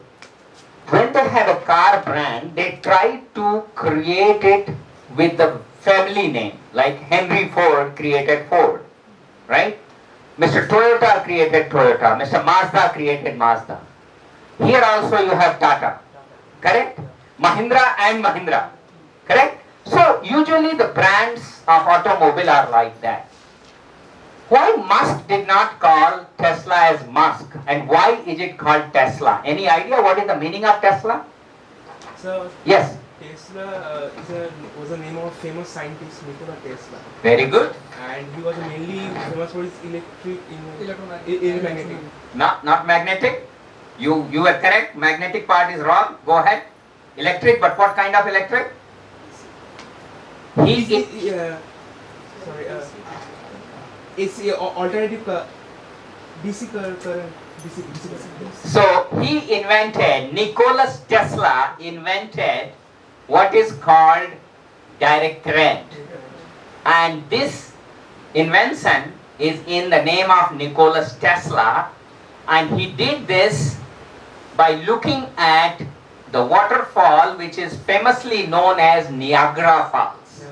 S2: when they have a car brand, they try to create it with the family name, like Henry Ford created Ford, right? Mr. Toyota created Toyota, Mr. Mazda created Mazda. Here also you have Tata, correct? Mahindra and Mahindra, correct? So usually the brands of automobile are like that. Why Musk did not call Tesla as Musk, and why is it called Tesla? Any idea what is the meaning of Tesla?
S5: So
S2: Yes,
S5: Tesla was the name of famous scientist Nikola Tesla,
S2: very good.
S5: and he was mainly famous for his electromagnetic.
S2: Not magnetic. You were correct. Magnetic part is wrong. Go ahead. Electric, but what kind of electric?
S5: AC alternative DC current. DC.
S2: So he invented, Nicholas Tesla invented what is called direct current. And this invention is in the name of Nicholas Tesla, and he did this by looking at the waterfall which is famously known as Niagara Falls.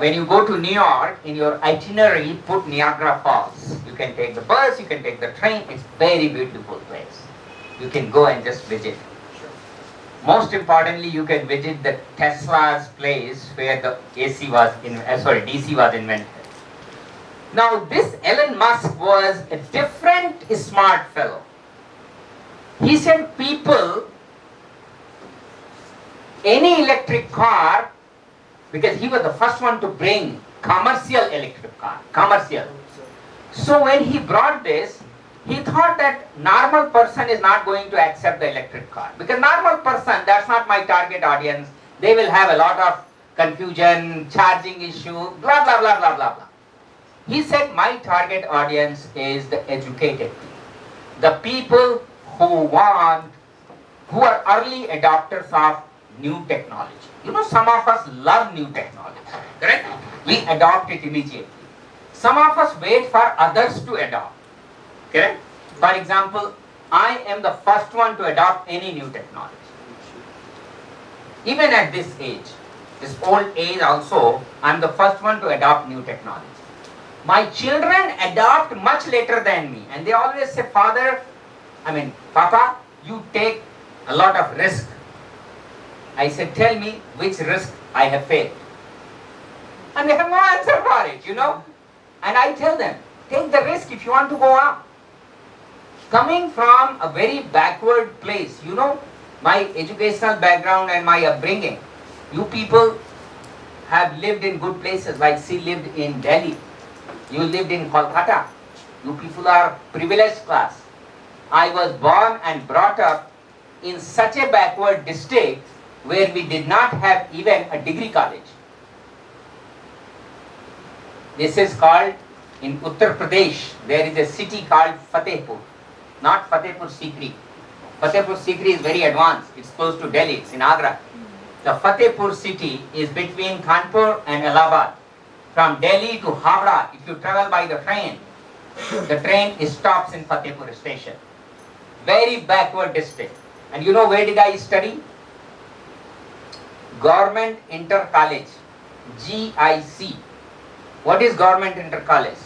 S2: When you go to New York, in your itinerary, put Niagara Falls. You can take the bus, you can take the train. It's very beautiful place. You can go and just visit. Most importantly, you can visit the Tesla's place where the DC was invented. Now, this Elon Musk was a different smart fellow. He said, people, any electric car, because he was the first one to bring commercial electric car, commercial. So when he brought this, he thought that normal person is not going to accept the electric car. Because normal person, that's not my target audience. They will have a lot of confusion, charging issue, blah, blah, blah, blah, blah, blah. He said, my target audience is the educated people. The people who are early adopters of new technology. You know, some of us love new technology, correct? We adopt it immediately. Some of us wait for others to adopt, correct? For example, I am the first one to adopt any new technology. Even at this age, this old age also, I am the first one to adopt new technology. My children adopt much later than me, and they always say, Papa, you take a lot of risk. I said, tell me which risk I have failed. And they have no answer for it, you know. And I tell them, take the risk if you want to go up. Coming from a very backward place, you know, my educational background and my upbringing, you people have lived in good places, like she lived in Delhi. You lived in Kolkata. You people are privileged class. I was born and brought up in such a backward district where we did not have even a degree college. This is called, in Uttar Pradesh, there is a city called Fatehpur, not Fatehpur Sikri. Fatehpur Sikri is very advanced. It's close to Delhi. It's in Agra. The Fatehpur city is between Kanpur and Allahabad. From Delhi to Howrah, if you travel by the train stops in Fatehpur station. Very backward district. And you know where did I study? Government Inter College, GIC. What is Government Inter College?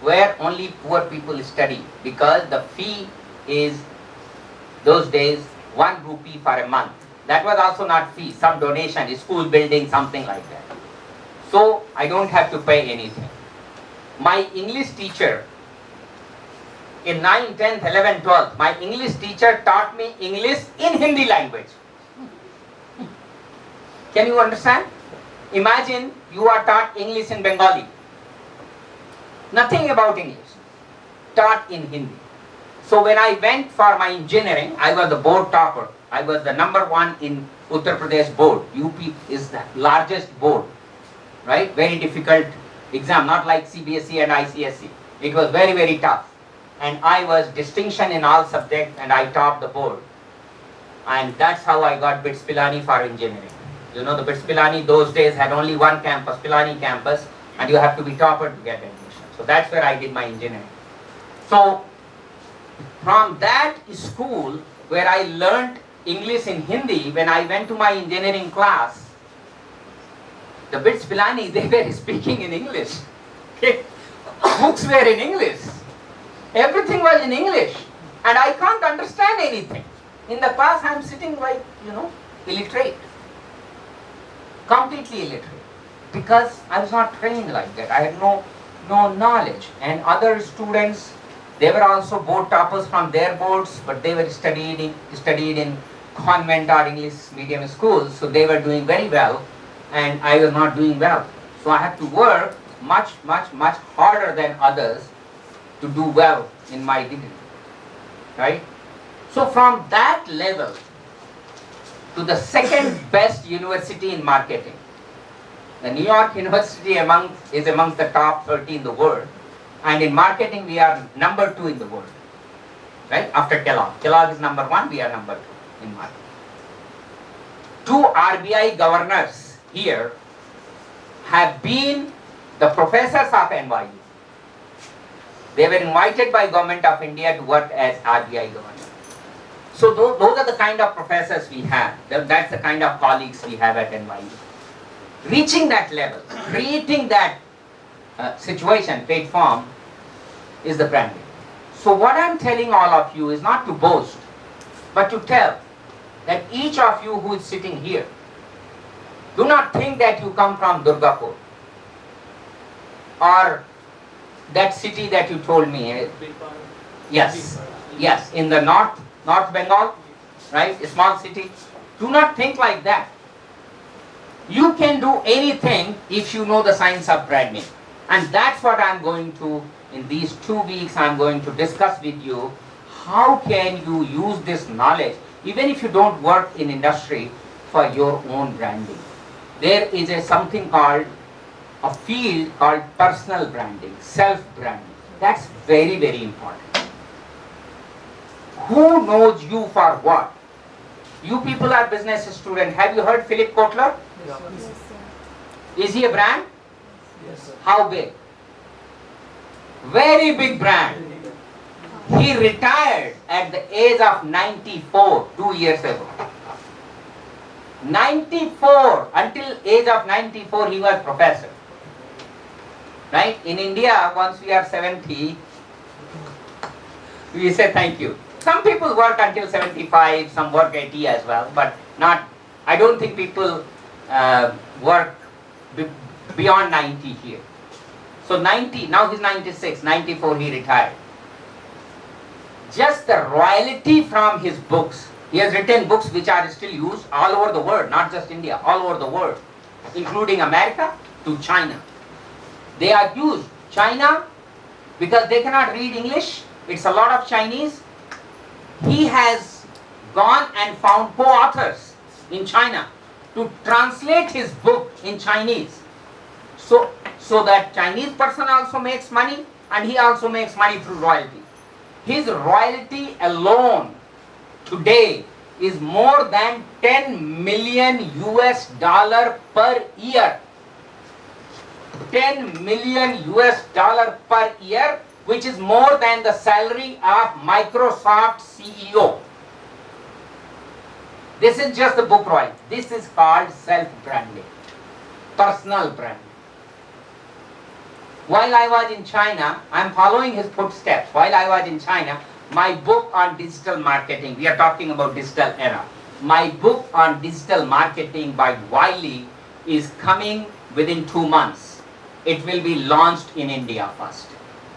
S2: Where only poor people study, because the fee is, those days, 1 rupee for a month. That was also not fee, some donation, school building, something like that. So I don't have to pay anything. My English teacher, in 9th, 10th, 11th, 12th, my English teacher taught me English in Hindi language. Can you understand? Imagine you are taught English in Bengali. Nothing about English. Taught in Hindi. So when I went for my engineering, I was the board topper. I was the number one in Uttar Pradesh board. UP is the largest board, right? Very difficult exam, not like CBSE and ICSE. It was very, very tough. And I was distinction in all subjects and I topped the board. And that's how I got BITS Pilani for engineering. You know, the BITS Pilani those days had only one campus, Pilani campus, and you have to be topper to get admission. So that's where I did my engineering. So from that school where I learned English in Hindi, when I went to my engineering class, the BITS Pilani, they were speaking in English. Books were in English. Everything was in English. And I can't understand anything. In the class I am sitting like, illiterate. Completely illiterate. Because I was not trained like that. I had no knowledge. And other students, they were also board toppers from their boards, but they were studied in convent or English medium schools, so they were doing very well, and I was not doing well. So I had to work much harder than others to do well in my degree, right? So from that level to the second best university in marketing, the New York University is amongst the top 30 in the world, and in marketing we are number 2 in the world, right? After Kellogg. Kellogg is number 1, we are number 2 in marketing. 2 RBI governors here have been the professors of NYU. They were invited by Government of India to work as RBI governors. So those are the kind of professors we have. That's the kind of colleagues we have at NYU. Reaching that level, creating that situation, platform, is the branding. So what I'm telling all of you is not to boast, but to tell that each of you who is sitting here, do not think that you come from Durgapur or that city that you told me. Yes, in the North Bengal, right? A small city. Do not think like that. You can do anything if you know the science of branding. And that's what I'm going to, in these 2 weeks, I'm going to discuss with you. How can you use this knowledge, even if you don't work in industry, for your own branding? There is something called, a field called personal branding, self-branding. That's very, very important. Who knows you for what? You people are business students. Have you heard Philip Kotler?
S5: Yes,
S2: Is he a brand?
S5: sir.
S2: How big? Very big brand. He retired at the age of 94, 2 years ago. 94, until age of 94 he was professor. Right? In India, once we are 70, we say thank you. Some people work until 75, some work 80 as well, but not, I don't think people work beyond 90 here. So 90, now he's 96, 94 he retired. Just the royalty from his books. He has written books which are still used all over the world, not just India, all over the world, including America to China. They are used. China, because they cannot read English, it's a lot of Chinese. He has gone and found co-authors in China to translate his book in Chinese. So that Chinese person also makes money and he also makes money through royalty. His royalty alone today is more than 10 million US dollar per year. 10 million US dollar per year, which is more than the salary of Microsoft CEO. This is just the book royalty. This is called self-branding, personal branding. While I was in China, I am following his footsteps. While I was in China, my book on digital marketing, we are talking about digital era. My book on digital marketing by Wiley is coming within 2 months. It will be launched in India first.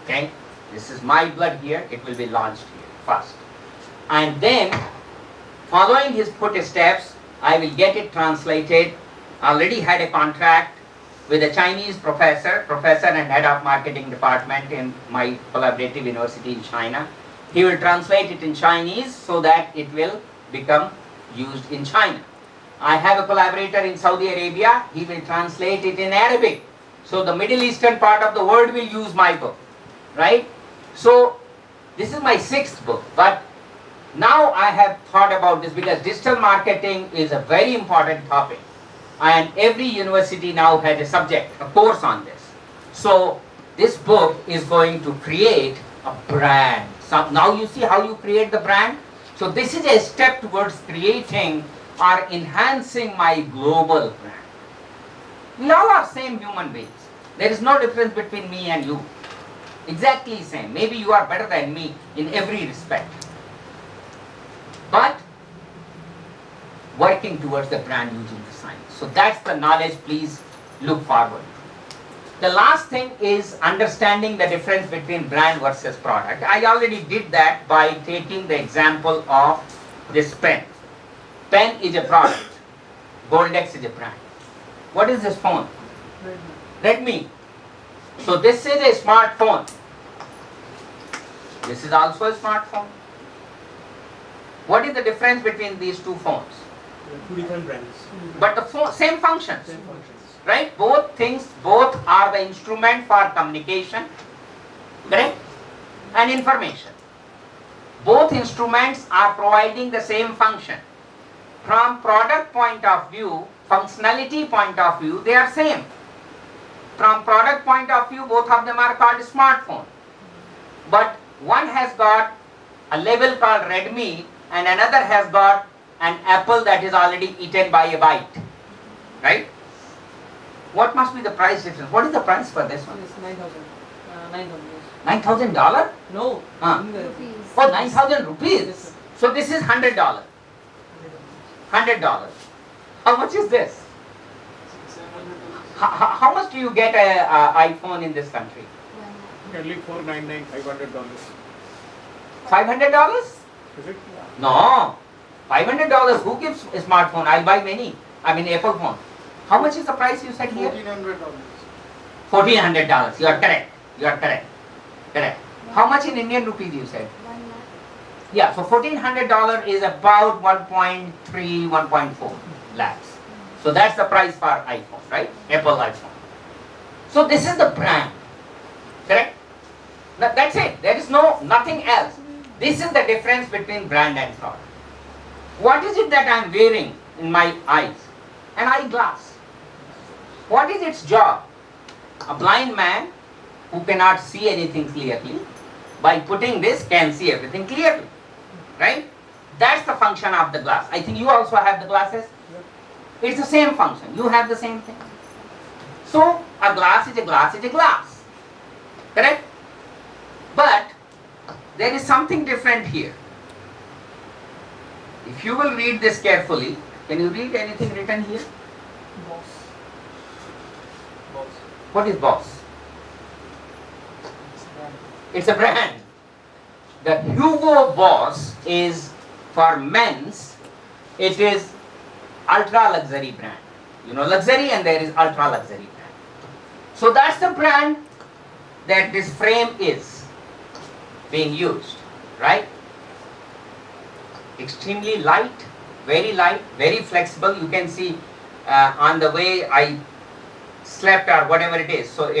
S2: Okay? This is my blood here, it will be launched here first. And then, following his footsteps, I will get it translated. I already had a contract with a Chinese professor and head of marketing department in my collaborative university in China. He will translate it in Chinese so that it will become used in China. I have a collaborator in Saudi Arabia. He will translate it in Arabic. So the Middle Eastern part of the world will use my book, right? So this is my 6th book, but now I have thought about this because digital marketing is a very important topic, and every university now has a subject, a course on this. So this book is going to create a brand. So now you see how you create the brand? So this is a step towards creating or enhancing my global brand. We all are same human beings. There is no difference between me and you. Exactly same. Maybe you are better than me in every respect. But working towards the brand using the science. So that's the knowledge, please look forward. The last thing is understanding the difference between brand versus product. I already did that by taking the example of this pen. Pen is a product. Goldex is a brand. What is this phone? Redmi. So this is a smartphone. This is also a smartphone. What is the difference between these two phones?
S5: Two different brands.
S2: But the same functions,
S5: Same functions.
S2: right? Both are the instrument for communication, correct? And information. Both instruments are providing the same function. From product point of view, functionality point of view, they are same. From product point of view, both of them are called smartphone. But one has got a label called Redmi and another has got an apple that is already eaten by a bite, right? What must be the price difference? What is the price for this one?
S8: Yes, 9,000.
S2: $9,000?
S8: No.
S2: Ah.
S8: Rupees.
S2: Oh, 9,000
S8: Yes,
S2: rupees.
S8: sir.
S2: So this is $100. $100. How much is this? How much do you get a iPhone in this country?
S5: Only $499, $500.
S2: $500?
S5: Is it?
S2: No. $500. Who gives a smartphone? I'll buy many. I mean Apple phone. How much is the price you said here?
S4: $1,400.
S2: $1,400. You are correct. You are correct. Correct. How much in Indian rupees you said? Yeah, so $1,400 is about 1.3, 1.4 lakhs. So that's the price for iPhone, right? Apple iPhone. So this is the brand, correct? That's it. There is nothing else. This is the difference between brand and product. What is it that I am wearing in my eyes? An eyeglass. What is its job? A blind man who cannot see anything clearly, by putting this can see everything clearly, right? That's the function of the glass. I think you also have the glasses. It's the same function. You have the same thing. So a glass is a glass is a glass, correct? But there is something different here. If you will read this carefully, can you read anything written here? What is Boss? It's a brand. The Hugo Boss is for men's. It is ultra luxury brand. You know luxury and there is ultra luxury brand. So that's the brand that this frame is being used, right? Extremely light, very flexible. You can see on the way I slept or whatever it is. So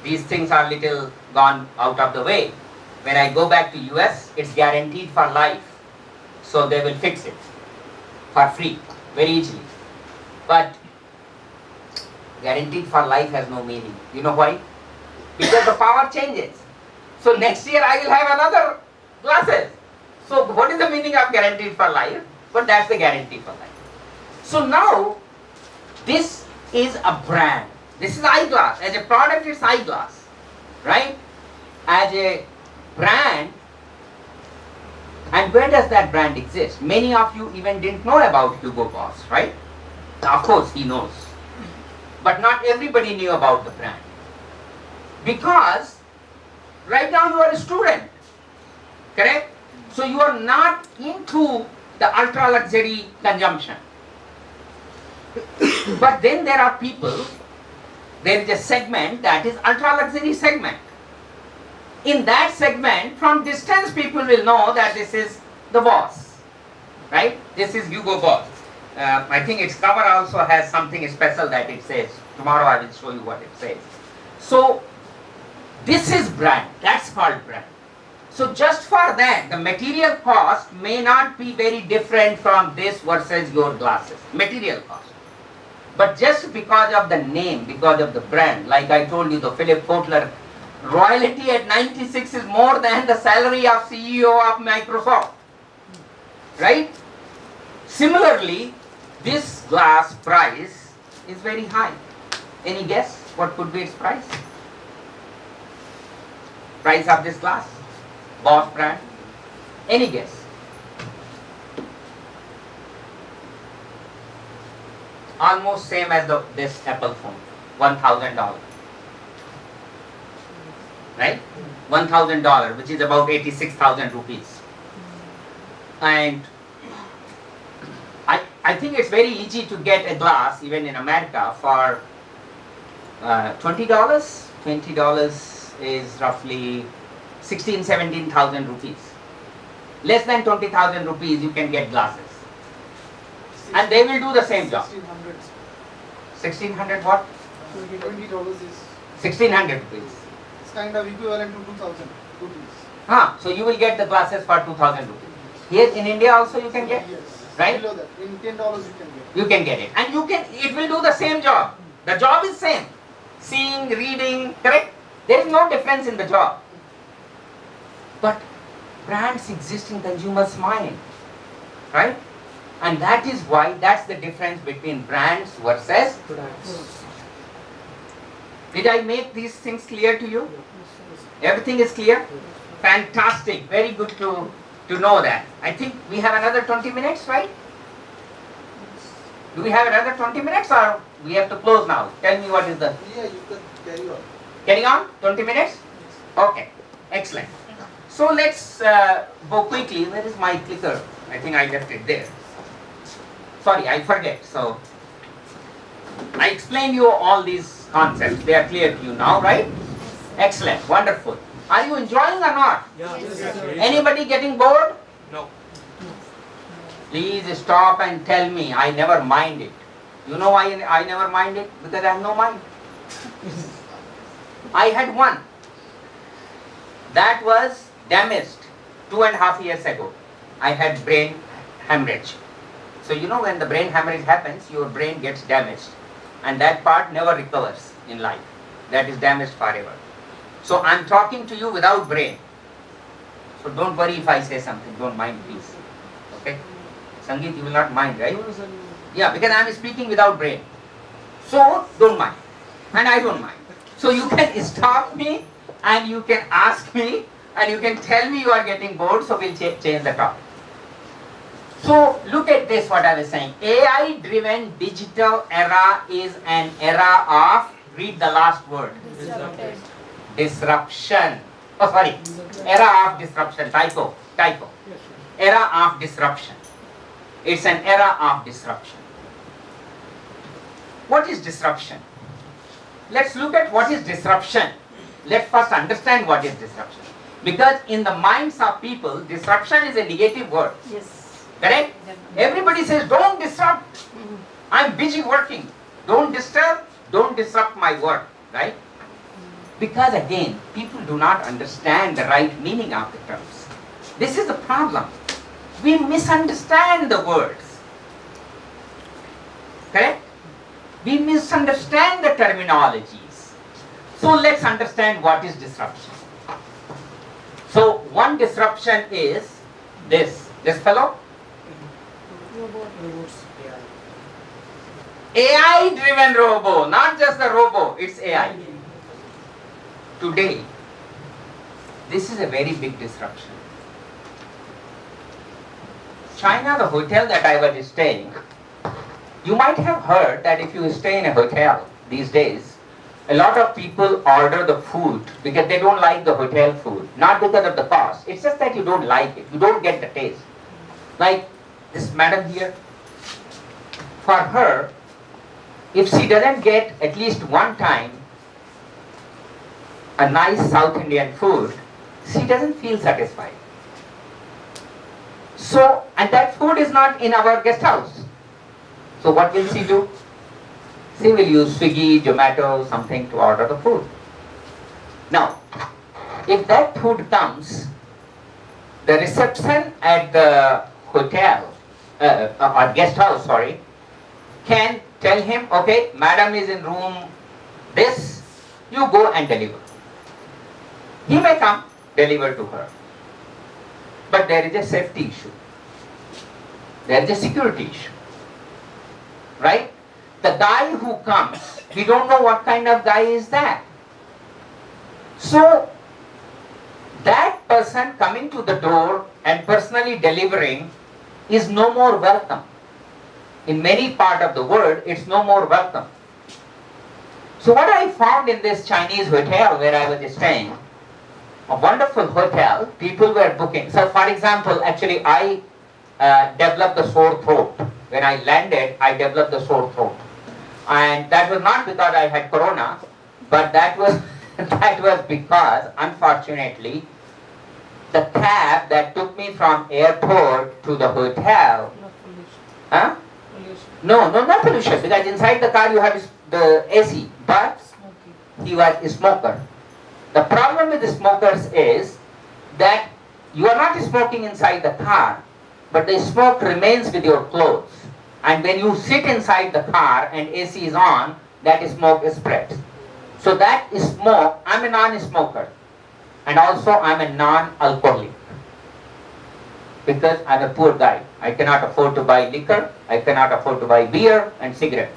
S2: these things are little gone out of the way. When I go back to US, it's guaranteed for life. So they will fix it for free, very easily. But guaranteed for life has no meaning. You know why? Because the power changes. So next year I will have another glasses. So what is the meaning of guaranteed for life? But that's the guarantee for life. So now this is a brand. This is eyeglass. As a product, it's eyeglass, right? As a brand, and where does that brand exist? Many of you even didn't know about Hugo Boss, right? Of course, he knows. But not everybody knew about the brand. Because right now you are a student, correct? So you are not into the ultra luxury consumption. But then there are people there is a segment that is ultra luxury segment. In that segment, from distance people will know that this is the Boss, right? This is Hugo Boss. I think its cover also has something special that it says. Tomorrow I will show you what it says. So this is brand, that's called brand. So just for that, the material cost may not be very different from this versus your glasses, material cost. But just because of the name, because of the brand, like I told you, the Philip Kotler royalty at 96 is more than the salary of CEO of Microsoft, right? Similarly, this glass price is very high. Any guess what could be its price? Price of this glass? Bosch brand? Any guess? Almost same as this Apple phone, $1,000. Right? $1,000, which is about 86,000 rupees. And I think it's very easy to get a glass, even in America, for $20. $20 is roughly 16,000, 17,000 rupees. Less than 20,000 rupees you can get glasses. And they will do the same job.
S4: 1600.
S2: 1600 what?
S4: $20 is
S2: 1600 rupees.
S4: it's kind of equivalent to 2000 rupees.
S2: So you will get the glasses for 2000 rupees. Here in India also you can get,
S4: Yes.
S2: right?
S4: Below that, in $10 you can get.
S2: You can get it. And it will do the same job. The job is same. Seeing, reading, correct? There is no difference in the job. But brands exist in consumers' mind, right? And that is why, that's the difference between brands versus
S8: Products.
S2: Did I make these things clear to you? Everything is clear? Fantastic. Very good to know that. I think we have another 20 minutes, right? Do we have another 20 minutes or we have to close now? Tell me what is the...
S1: Yeah, you can carry on.
S2: Carry on? 20 minutes? Okay. Excellent. So let's go quickly. Where is my clicker? I think I left it there. Sorry, I forget. So I explained you all these concepts. They are clear to you now, right? Excellent. Wonderful. Are you enjoying or not? Anybody getting bored?
S3: No.
S2: Please stop and tell me. I never mind it. You know why I never mind it? Because I have no mind. I had one. That was damaged 2.5 years ago. I had brain hemorrhage. So you know when the brain hemorrhage happens, your brain gets damaged. And that part never recovers in life. That is damaged forever. So I'm talking to you without brain. So don't worry if I say something. Don't mind, please. Okay? Sangeet, you will not mind, right? Yeah, because I'm speaking without brain. So don't mind. And I don't mind. So you can stop me and you can ask me and you can tell me you are getting bored, so we'll change the topic. So look at this, what I was saying. AI driven digital era is an era of, read the last word,
S7: Disrupted.
S2: disruption. Oh sorry, era of disruption, typo. Era of disruption. It's an era of disruption. What is disruption? Let's look at what is disruption. Let's first understand what is disruption. Because in the minds of people, disruption is a negative word.
S8: Yes.
S2: Correct? Everybody says, don't disrupt. I'm busy working. Don't disturb. Don't disrupt my work. Right? Because again, people do not understand the right meaning of the terms. This is the problem. We misunderstand the words. Correct? We misunderstand the terminologies. So let's understand what is disruption. So one disruption is this fellow. AI driven robo, not just the robo, it's AI. Today, this is a very big disruption. China, the hotel that I was staying, you might have heard that if you stay in a hotel these days, a lot of people order the food because they don't like the hotel food, not because of the cost. It's just that you don't like it, you don't get the taste. Like this madam here, for her, if she doesn't get at least one time a nice South Indian food, she doesn't feel satisfied. So, and that food is not in our guest house. So what will she do? She will use Swiggy, Zomato, something to order the food. Now, if that food comes, the reception at the hotel, or guest house, sorry, can tell him, okay, madam is in room this, you go and deliver. He may come, deliver to her. But there is a safety issue. There is a security issue. Right? The guy who comes, we don't know what kind of guy is that. So, that person coming to the door and personally delivering is no more welcome. In many parts of the world, it's no more welcome. So what I found in this Chinese hotel where I was staying, a wonderful hotel, people were booking. So for example, actually I developed the sore throat. When I landed, I developed the sore throat. And that was not because I had corona, but that was that was because, unfortunately, the cab that took me from airport to the hotel,
S8: Not pollution.
S2: huh?
S8: Pollution.
S2: No, not pollution, because inside the car you have the AC, but
S8: Smoking.
S2: he was a smoker. The problem with the smokers is that you are not smoking inside the car, but the smoke remains with your clothes. And when you sit inside the car and AC is on, that smoke spreads. So that smoke, I'm a non-smoker. And also I'm a non-alcoholic. Because I'm a poor guy. I cannot afford to buy liquor, I cannot afford to buy beer and cigarette.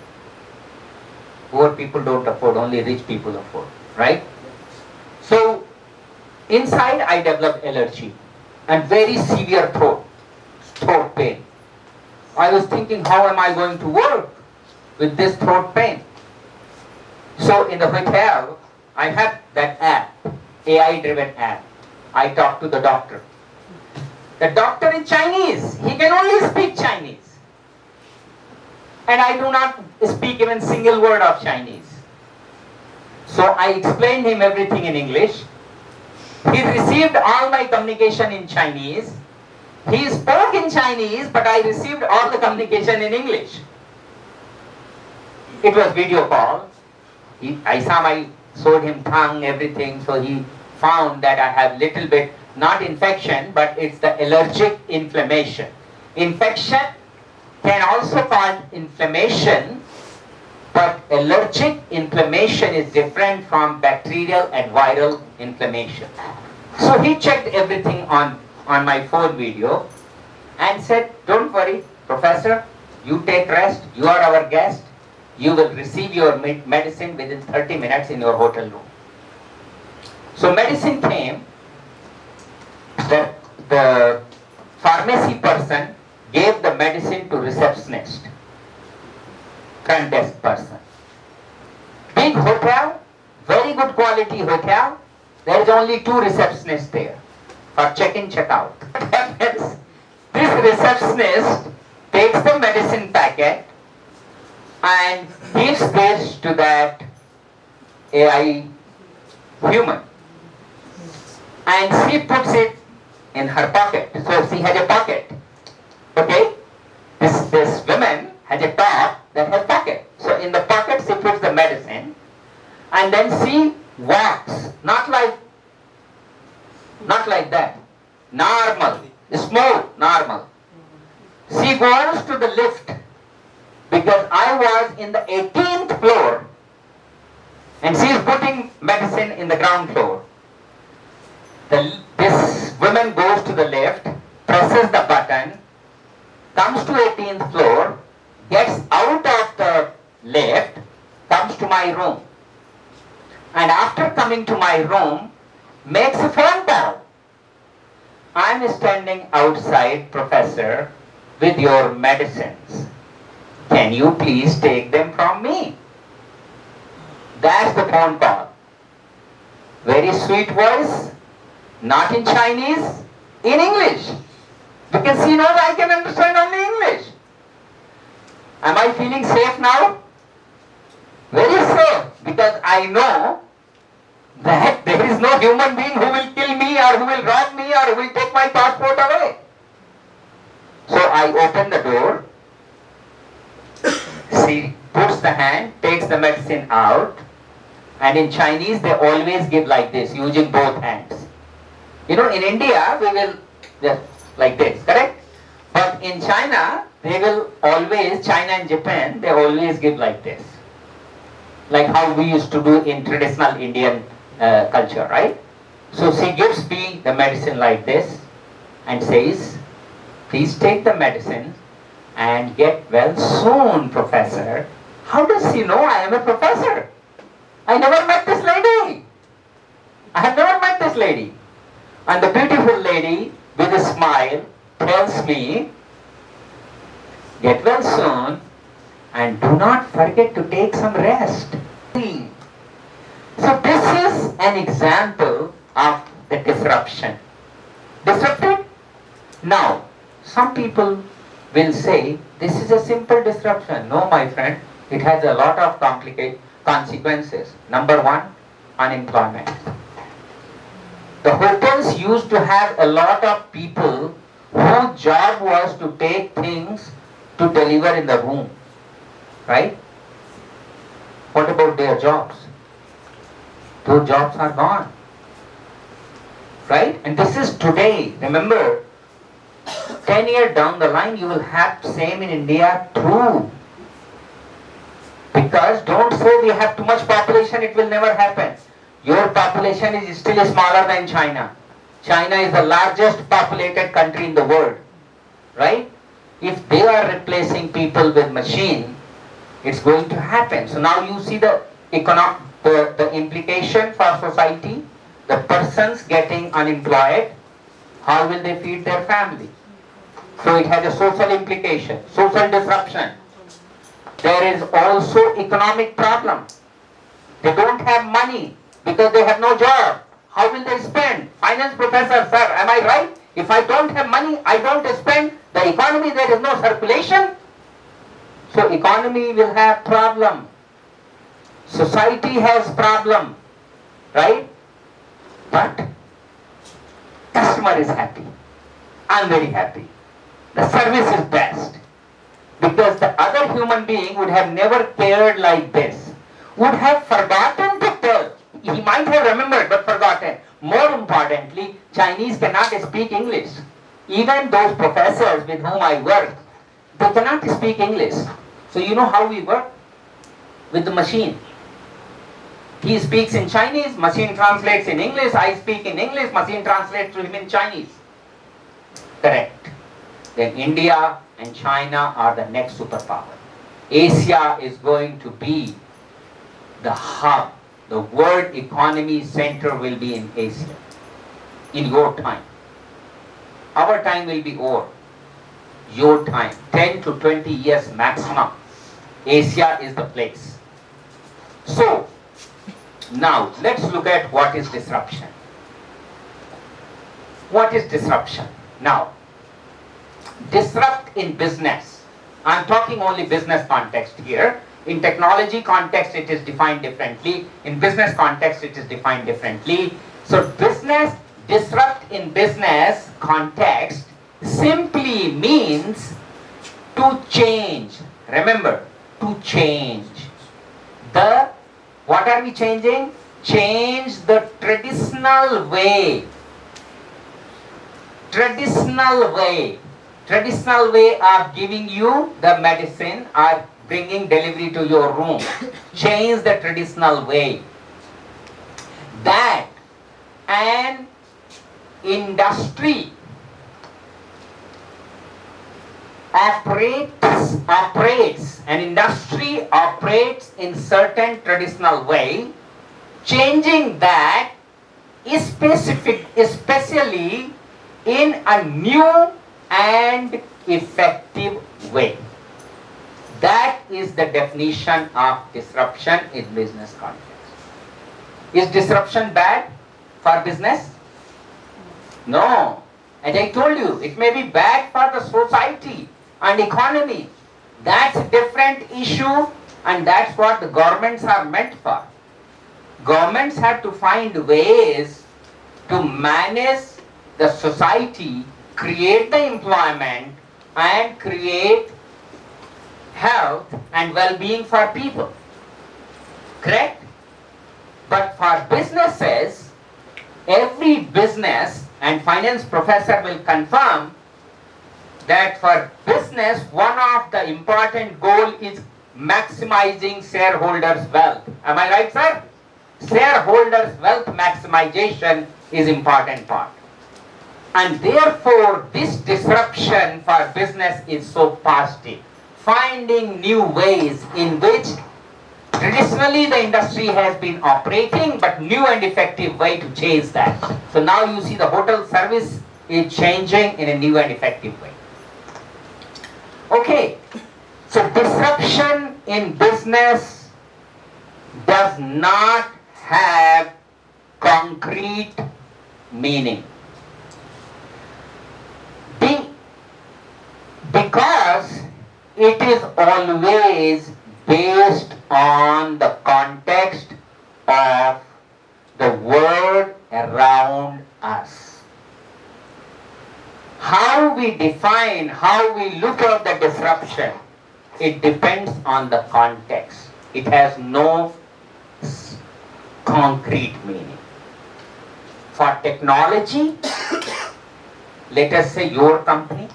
S2: Poor people don't afford, only rich people afford, right? So, inside I developed allergy and very severe throat pain. I was thinking, how am I going to work with this throat pain? So in the hotel, I have that app, AI-driven app. I talk to the doctor. The doctor is Chinese. He can only speak Chinese. And I do not speak even single word of Chinese. So I explained him everything in English. He received all my communication in Chinese. He spoke in Chinese, but I received all the communication in English. It was video call. I showed him tongue, everything, so he found that I have little bit, not infection, but it's the allergic inflammation. Infection can also cause inflammation, but allergic inflammation is different from bacterial and viral inflammation. So he checked everything on my phone video and said, don't worry, professor, you take rest, you are our guest, you will receive your medicine within 30 minutes in your hotel room. So medicine came, the pharmacy person gave the medicine to receptionist, front desk person. Big hotel, very good quality hotel, there is only 2 receptionists there for check-in, check-out. What happens? This receptionist takes the medicine packet and gives this to that AI human. And she puts it in her pocket. So she has a pocket. Okay? This woman has a top that has pocket. So in the pocket she puts the medicine and then she walks, not like that. Normal, smooth, normal. She goes to the lift because I was in the 18th floor and she is putting medicine in the ground floor. This woman goes to the lift, presses the button, comes to 18th floor, gets out of the lift, comes to my room. And after coming to my room, makes a phone call. I'm standing outside, professor, with your medicines. Can you please take them from me? That's the phone call. Very sweet voice, not in Chinese, in English. Because she knows I can understand only English. Am I feeling safe now? Very safe, because I know that there is no human being who will kill me or who will rob me or who will take my passport away. So I open the door, she puts the hand, takes the medicine out, and in Chinese they always give like this, using both hands. You know, in India we will just like this, correct? But in China, they will always, China and Japan, they always give like this. Like how we used to do in traditional Indian culture, right? So she gives me the medicine like this and says, please take the medicine and get well soon, Professor. How does she know I am a professor? I never met this lady. I have never met this lady. And the beautiful lady with a smile tells me, get well soon and do not forget to take some rest. So this is an example of the disruption. Disrupted? Now, some people will say, this is a simple disruption. No, my friend, it has a lot of complicated consequences. Number one, unemployment. The hotels used to have a lot of people whose job was to take things to deliver in the room, right? What about their jobs? Those jobs are gone, right? And this is today. Remember, 10 years down the line, you will have same in India too. Because don't say we have too much population, it will never happen. Your population is still smaller than China. China is the largest populated country in the world, right? If they are replacing people with machine, it's going to happen. So now you see the implication for society. The persons getting unemployed, how will they feed their family? So it has a social implication, social disruption. There is also economic problem. They don't have money because they have no job. How will they spend? Finance professor, sir, am I right? If I don't have money, I don't spend. The economy, there is no circulation. So economy will have problem. Society has problem, right? But customer is happy. I'm very happy. The service is best. Because the other human being would have never cared like this. Would have forgotten to tell. He might have remembered but forgotten. More importantly, Chinese cannot speak English. Even those professors with whom I work, they cannot speak English. So you know how we work? With the machine. He speaks in Chinese, machine translates in English, I speak in English, machine translates to him in Chinese. Correct. Then India and China are the next superpower. Asia is going to be the hub. The world economy center will be in Asia. In your time. Our time will be over. Your time. 10 to 20 years maximum. Asia is the place. So, now let's look at what is disruption. What is disruption? Now, disrupt in business. I'm talking only business context here. In technology context, it is defined differently. In business context, it is defined differently. So business, disrupt in business context simply means to change. Remember, to change. What are we changing? Change the traditional way. Traditional way of giving you the medicine or bringing delivery to your room. Change the traditional way. That an industry operates in certain traditional way, changing that especially in a new and effective way. That is the definition of disruption in business context. Is disruption bad for business? No. As I told you, it may be bad for the society and economy. That's a different issue And that's what the governments are meant for. Governments have to find ways to manage the society, create the employment, and create health and well-being for people. Correct? But for businesses, every business, and finance professor will confirm that for business, one of the important goal is maximizing shareholders' wealth. Am I right, sir? Shareholders' wealth maximization is important part. And therefore, this disruption for business is so positive. Finding new ways in which traditionally the industry has been operating, but new and effective way to change that. So now you see the hotel service is changing in a new and effective way. Okay, so disruption in business does not have concrete meaning. Because it is always based on the context of the world around us. How we define, how we look at the disruption, it depends on the context. It has no concrete meaning. For technology, let us say your company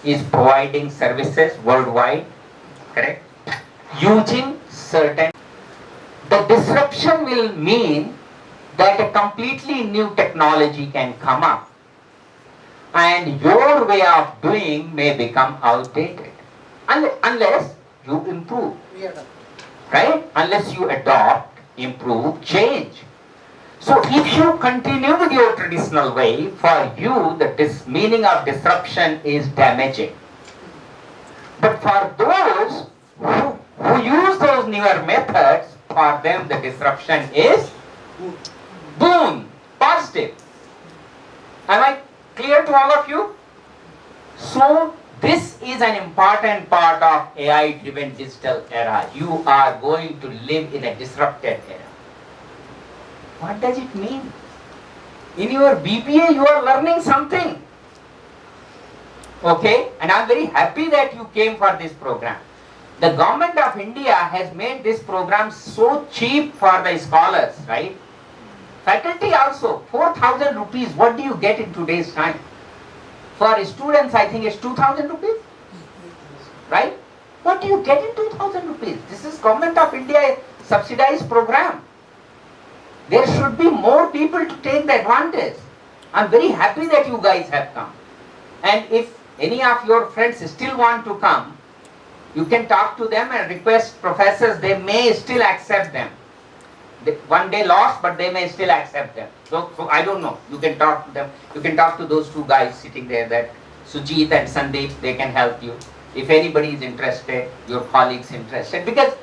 S2: is providing services worldwide, correct? Using certain, the disruption will mean that a completely new technology can come up and your way of doing may become outdated unless you improve, right? Unless you adopt, improve, change. So if you continue with your traditional way, for you the meaning of disruption is damaging. But for those who use those newer methods, for them the disruption is boon, positive. Am I clear to all of you? So this is an important part of AI-driven digital era. You are going to live in a disrupted era. What does it mean? In your BBA, you are learning something. Okay? And I am very happy that you came for this program. The government of India has made this program so cheap for the scholars, right? Faculty also, 4,000 rupees, what do you get in today's time? For students, I think it's 2,000 rupees, right? What do you get in 2,000 rupees? This is government of India subsidized program. There should be more people to take the advantage. I'm very happy that you guys have come. And if any of your friends still want to come, you can talk to them and request professors, they may still accept them. One day lost, but they may still accept them. So I don't know. You can talk to them. You can talk to those two guys sitting there, that Sujit and Sandeep, they can help you. If anybody is interested, your colleagues interested. Because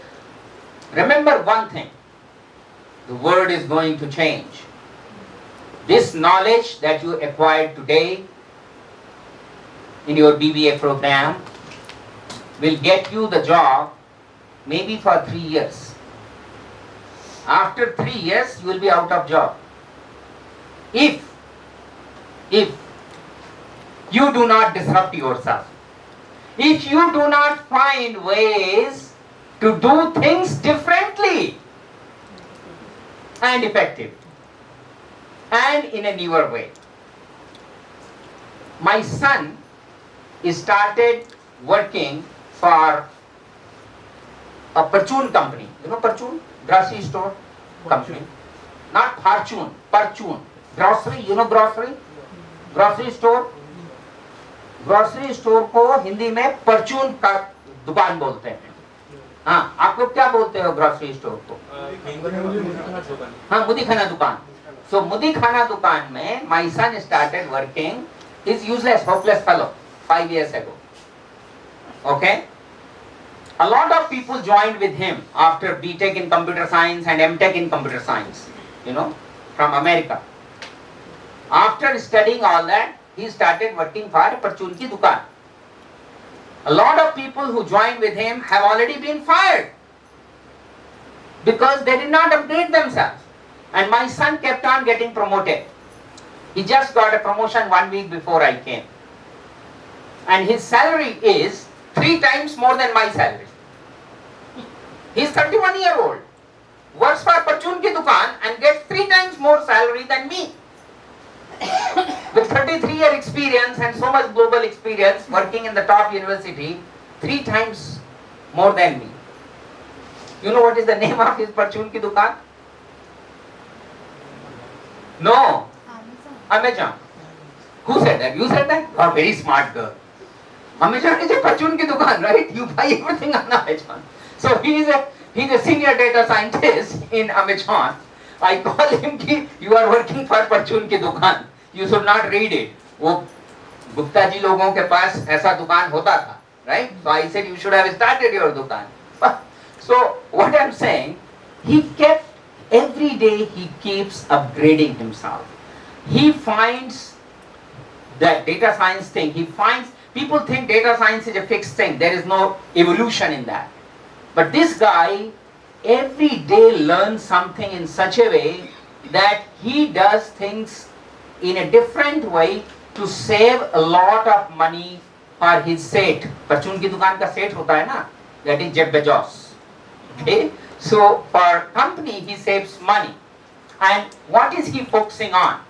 S2: remember one thing, the world is going to change. This knowledge that you acquired today in your BBA program will get you the job maybe for 3 years. After 3 years, you will be out of job. If you do not disrupt yourself, if you do not find ways to do things differently and effective and in a newer way. My son started working for a Perchune company. You know Perchune? Grocery store company. Not Fortune, Perchune. Grocery, you know grocery? Grocery store. Grocery store को हिंदी में परचून का दुकान बोलते हैं. हाँ, आप लोग क्या बोलते हो ग्रोसरी स्टोर को? हाँ, मुदी खाना दुकान. So मुदी खाना दुकान में my son started working. He's useless, hopeless fellow 5 years ago. Okay? A lot of people joined with him after BTech in computer science and MTech in computer science, you know, from America. After studying all that, he started working for Perchune ki dukaan. A lot of people who joined with him have already been fired. because they did not upgrade themselves. And my son kept on getting promoted. He just got a promotion 1 week before I came. And his salary is 3 times more than my salary. He's 31-year-old, works for Parchun ki dukaan and gets 3 times more salary than me. With 33-year experience and so much global experience, working in the top university, 3 times more than me. You know what is the name of his Parchun ki dukaan? No. Amazon. Who said that? You said that? You are very smart girl. Amazon is a Parchun ki dukaan, right? You buy everything on Amazon. So he is a senior data scientist in Amazon. I call him ki you are working for Parchun ki dukaan. You should not read it. वो गुप्ता जी लोगों के पास ऐसा दुकान होता था, right? So I said you should have started your dukaan. So what I'm saying, he kept every day he keeps upgrading himself. He finds that data science thing. He finds people think data science is a fixed thing. There is no evolution in that. But this guy every day learns something in such a way that he does things in a different way to save a lot of money for his set. Parchun ki dukaan ka set hota hai na? That is Jeff Bezos. Okay? So for company he saves money. And what is he focusing on?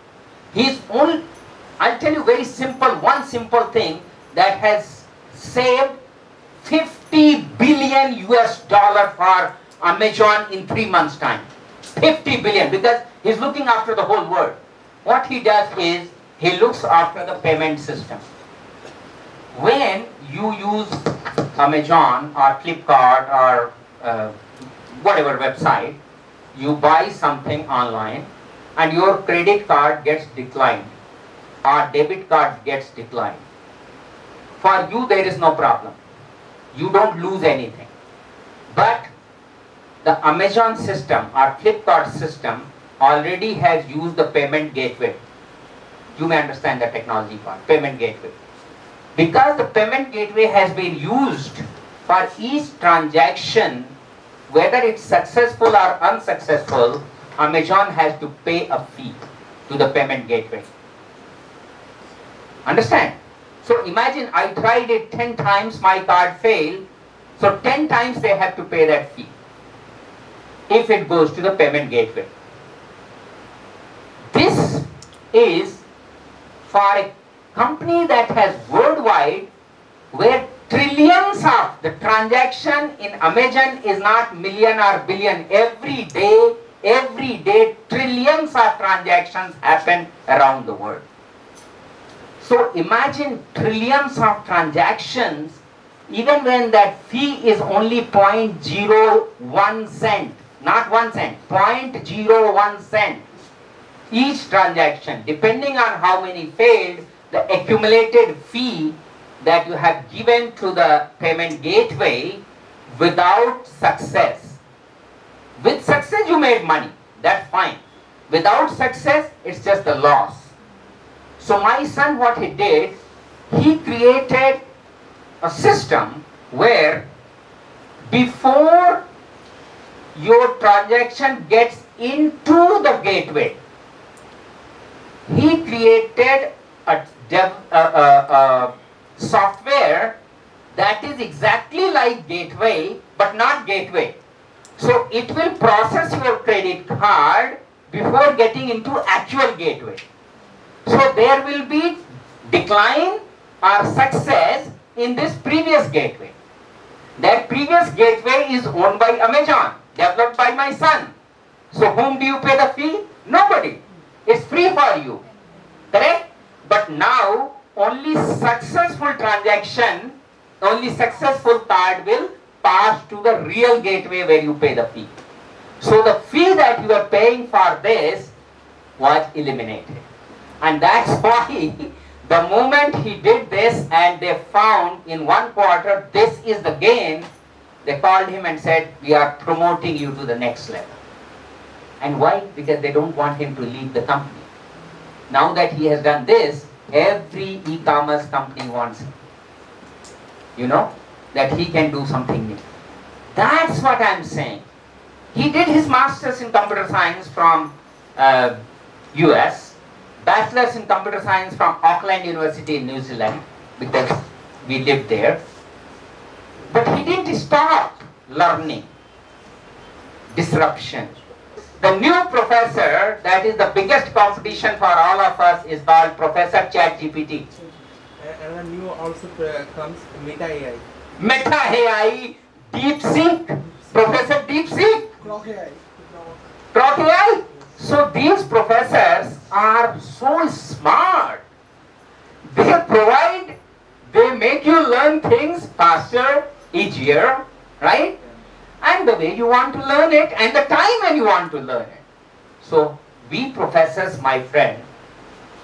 S2: I'll tell you very simple, one simple thing that has saved 50 billion US dollar for Amazon in 3 months time. 50 billion, because he's looking after the whole world. What he does is, he looks after the payment system. When you use Amazon or Flipkart or whatever website, you buy something online and your credit card gets declined or debit card gets declined. For you there is no problem. You don't lose anything. But the Amazon system or Flipkart system already has used the payment gateway. You may understand the technology part, payment gateway. Because the payment gateway has been used for each transaction, whether it's successful or unsuccessful, Amazon has to pay a fee to the payment gateway. Understand? So imagine I tried it 10 times, my card failed, so 10 times they have to pay that fee if it goes to the payment gateway. This is for a company that has worldwide, where trillions of the transaction in Amazon is not million or billion. Every day trillions of transactions happen around the world. So imagine trillions of transactions, even when that fee is only 0.01 cent, not 1 cent, 0.01 cent. Each transaction, depending on how many failed, the accumulated fee that you have given to the payment gateway without success. With success you made money, that's fine. Without success, it's just a loss. So my son, what he did, he created a system where before your transaction gets into the gateway, he created a software that is exactly like gateway but not gateway. So it will process your credit card before getting into actual gateway. So there will be decline or success in this previous gateway. That previous gateway is owned by Amazon, developed by my son. So whom do you pay the fee? Nobody. It's free for you. Correct? But now only successful transaction, only successful card will pass to the real gateway where you pay the fee. So the fee that you are paying for this was eliminated. And that's why the moment he did this and they found in 1 quarter this is the gain, they called him and said, we are promoting you to the next level. And why? Because they don't want him to leave the company. Now that he has done this, every e-commerce company wants him. You know, that he can do something new. That's what I'm saying. He did his master's in computer science from US, bachelor's in computer science from Auckland University in New Zealand, because we lived there. But he didn't stop learning. Disruption. The new professor, that is the biggest competition for all of us, is called Professor ChatGPT.
S5: And the new also comes Meta AI.
S2: Meta AI, DeepSeek, Professor DeepSeek,
S4: Grok AI.
S2: Grok AI. So these professors are so smart. They make you learn things faster, easier, right? And the way you want to learn it and the time when you want to learn it. So we professors, my friend,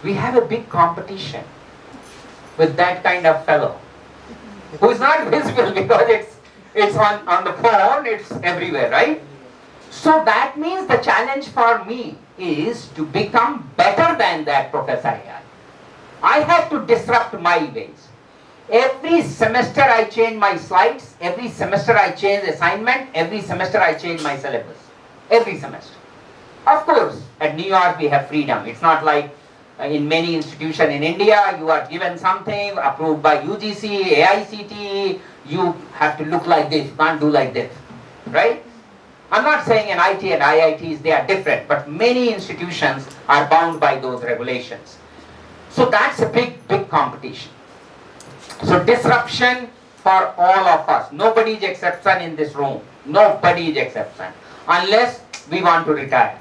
S2: we have a big competition with that kind of fellow who is not visible because it's on the phone, it's everywhere, right? So that means the challenge for me is to become better than that Professor AI. I have to disrupt my ways. Every semester I change my slides, every semester I change assignment, every semester I change my syllabus. Every semester. Of course, at New York we have freedom. It's not like in many institutions in India, you are given something approved by UGC, AICTE, you have to look like this, you can't do like this, right? I'm not saying in IT and IITs they are different, but many institutions are bound by those regulations. So that's a big competition. So disruption for all of us. Nobody is exception in this room. Nobody is exception. Unless we want to retire.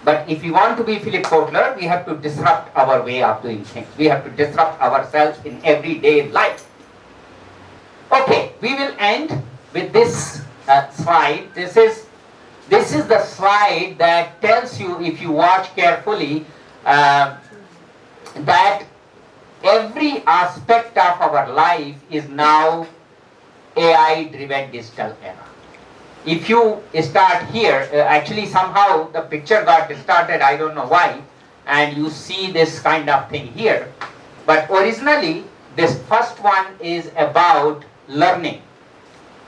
S2: But if we want to be Philip Kotler, we have to disrupt our way of doing things. We have to disrupt ourselves in everyday life. Okay, we will end with this slide. This is the slide that tells you, if you watch carefully, that every aspect of our life is now AI-driven digital era. If you start here, actually somehow the picture got distorted, I don't know why, and you see this kind of thing here. But originally, this first one is about learning.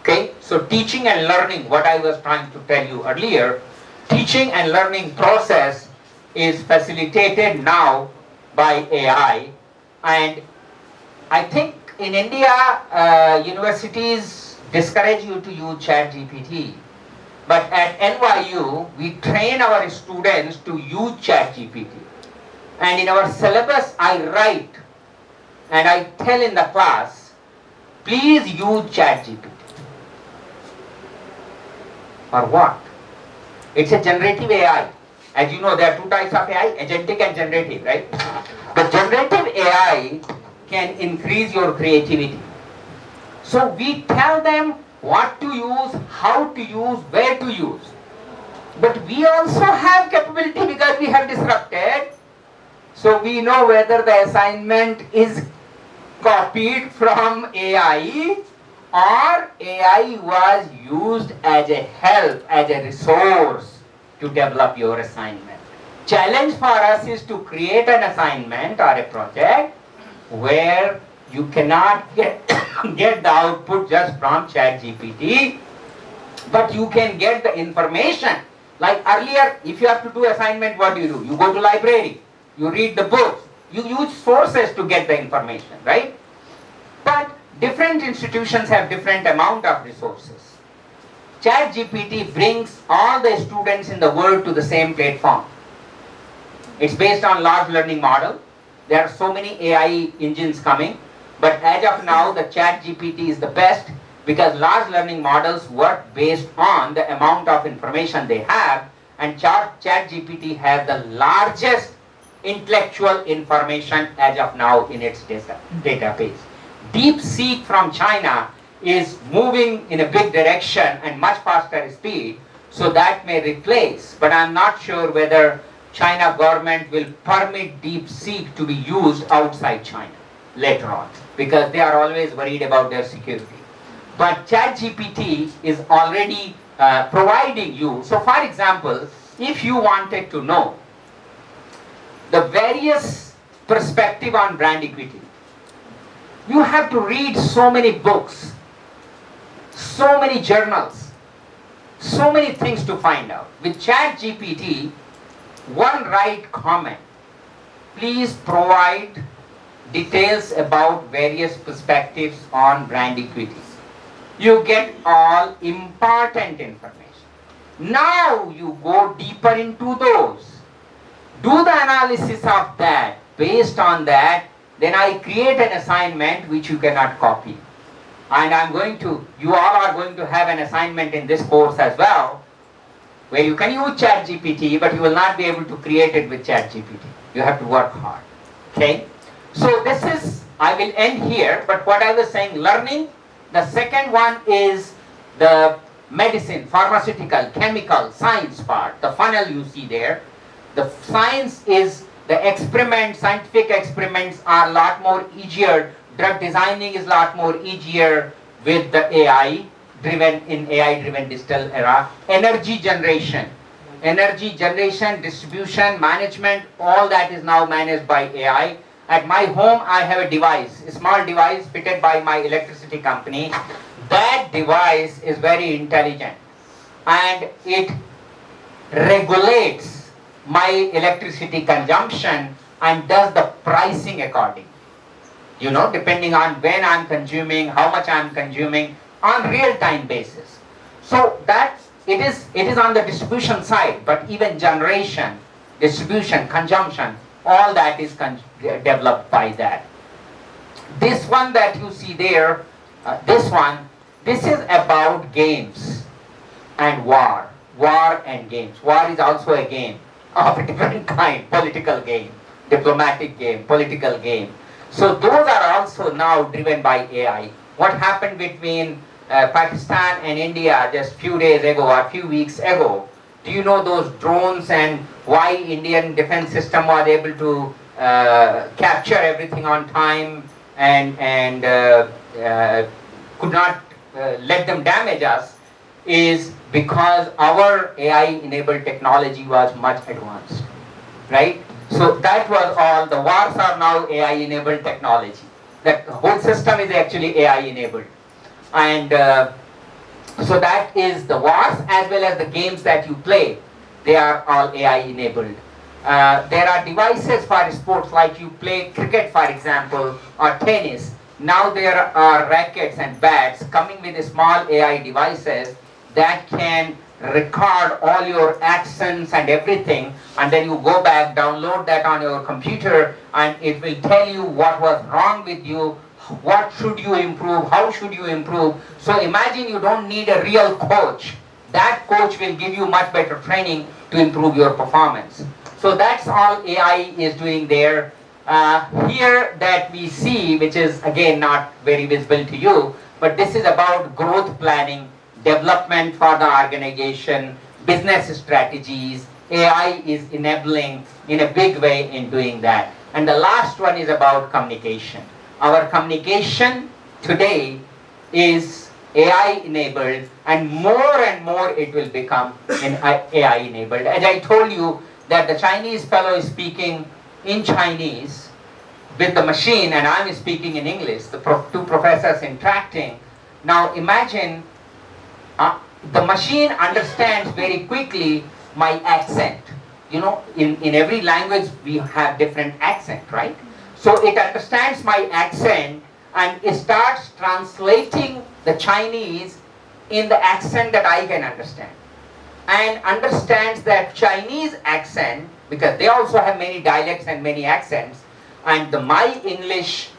S2: Okay, so teaching and learning, what I was trying to tell you earlier, teaching and learning process is facilitated now by AI. And I think in India, universities discourage you to use ChatGPT. But at NYU, we train our students to use ChatGPT. And in our syllabus, I write and I tell in the class, please use ChatGPT. For what? It's a generative AI. As you know, there are two types of AI, agentic and generative, right? The generative AI can increase your creativity. So we tell them what to use, how to use, where to use. But we also have capability because we have disrupted. So we know whether the assignment is copied from AI or AI was used as a help, as a resource to develop your assignment. Challenge for us is to create an assignment or a project where you cannot get the output just from ChatGPT, but you can get the information. Like earlier, if you have to do assignment, what do? You go to library, you read the books, you use sources to get the information, right? But different institutions have different amount of resources. ChatGPT brings all the students in the world to the same platform. It's based on large learning model. There are so many AI engines coming, but as of now, the ChatGPT is the best because large learning models work based on the amount of information they have, and ChatGPT has the largest intellectual information as of now in its database. DeepSeek from China is moving in a big direction and much faster speed, so that may replace, but I'm not sure whether China government will permit DeepSeek to be used outside China later on, because they are always worried about their security. But ChatGPT is already providing you. So for example, if you wanted to know the various perspective on brand equity, you have to read so many books, so many journals, so many things to find out. With ChatGPT, one right comment, please provide details about various perspectives on brand equity. You get all important information. Now you go deeper into those. Do the analysis of that. Based on that, then I create an assignment which you cannot copy. And you all are going to have an assignment in this course as well, where you can use ChatGPT, but you will not be able to create it with ChatGPT. You have to work hard. Okay? So I will end here, but what I was saying, learning, the second one is the medicine, pharmaceutical, chemical, science part, the funnel you see there. The science is the scientific experiments are a lot more easier. Drug designing is a lot more easier with the AI-driven digital era. Energy generation, distribution, management, all that is now managed by AI. At my home, I have a small device fitted by my electricity company. That device is very intelligent and it regulates my electricity consumption and does the pricing accordingly. Depending on when I'm consuming, how much I'm consuming on real-time basis. So it is on the distribution side, but even generation, distribution, consumption, all that is developed by that. This one that you see there, this is about games and war and games. War is also a game of a different kind, political game, diplomatic game, political game. So those are also now driven by AI. What happened between Pakistan and India just few days ago or few weeks ago? Do you know those drones and why Indian defense system was able to capture everything on time and could not let them damage us? Is because our AI-enabled technology was much advanced, right? So that was all. The wars are now AI-enabled technology. That whole system is actually AI-enabled, and so that is the wars as well as the games that you play. They are all AI-enabled. There are devices for sports, like you play cricket, for example, or tennis. Now there are rackets and bats coming with small AI devices that can record all your actions and everything, and then you go back, download that on your computer, and it will tell you what was wrong with you, what should you improve, how should you improve. So imagine you don't need a real coach. That coach will give you much better training to improve your performance. So that's all AI is doing there. Here that we see, which is again not very visible to you, but this is about growth planning, development for the organization, business strategies. AI is enabling in a big way in doing that. And the last one is about communication. Our communication today is AI enabled, and more it will become AI enabled. As I told you that the Chinese fellow is speaking in Chinese with the machine and I'm speaking in English, the two professors interacting. Now imagine the machine understands very quickly my accent. In every language we have different accent, right? So it understands my accent and it starts translating the Chinese in the accent that I can understand. And understands that Chinese accent, because they also have many dialects and many accents, and my English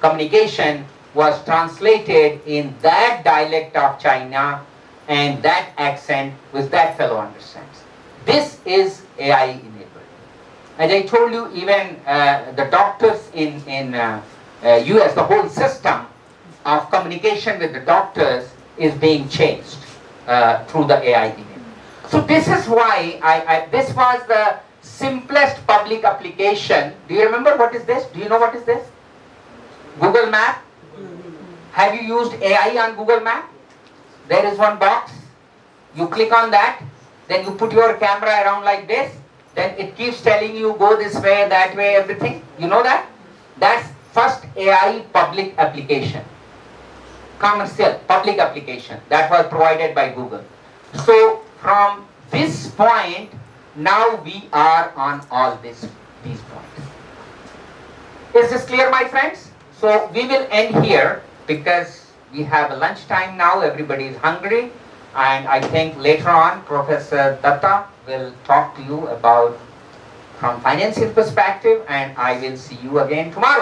S2: communication was translated in that dialect of China and that accent which that fellow understands. This is AI enabled. As I told you, even the doctors in US, the whole system of communication with the doctors is being changed through the AI enablement. So this is why this was the simplest public application. Do you remember what is this? Do you know what is this? Google Map. Have you used AI on Google Map? There is one box. You click on that, then you put your camera around like this, then it keeps telling you go this way, that way, everything. You know that? That's first AI public application. Commercial public application that was provided by Google. So from this point, now we are on all these points. Is this clear, my friends? So we will end here because we have a lunch time now, everybody is hungry, and I think later on Professor Datta will talk to you about from financial perspective, and I will see you again tomorrow.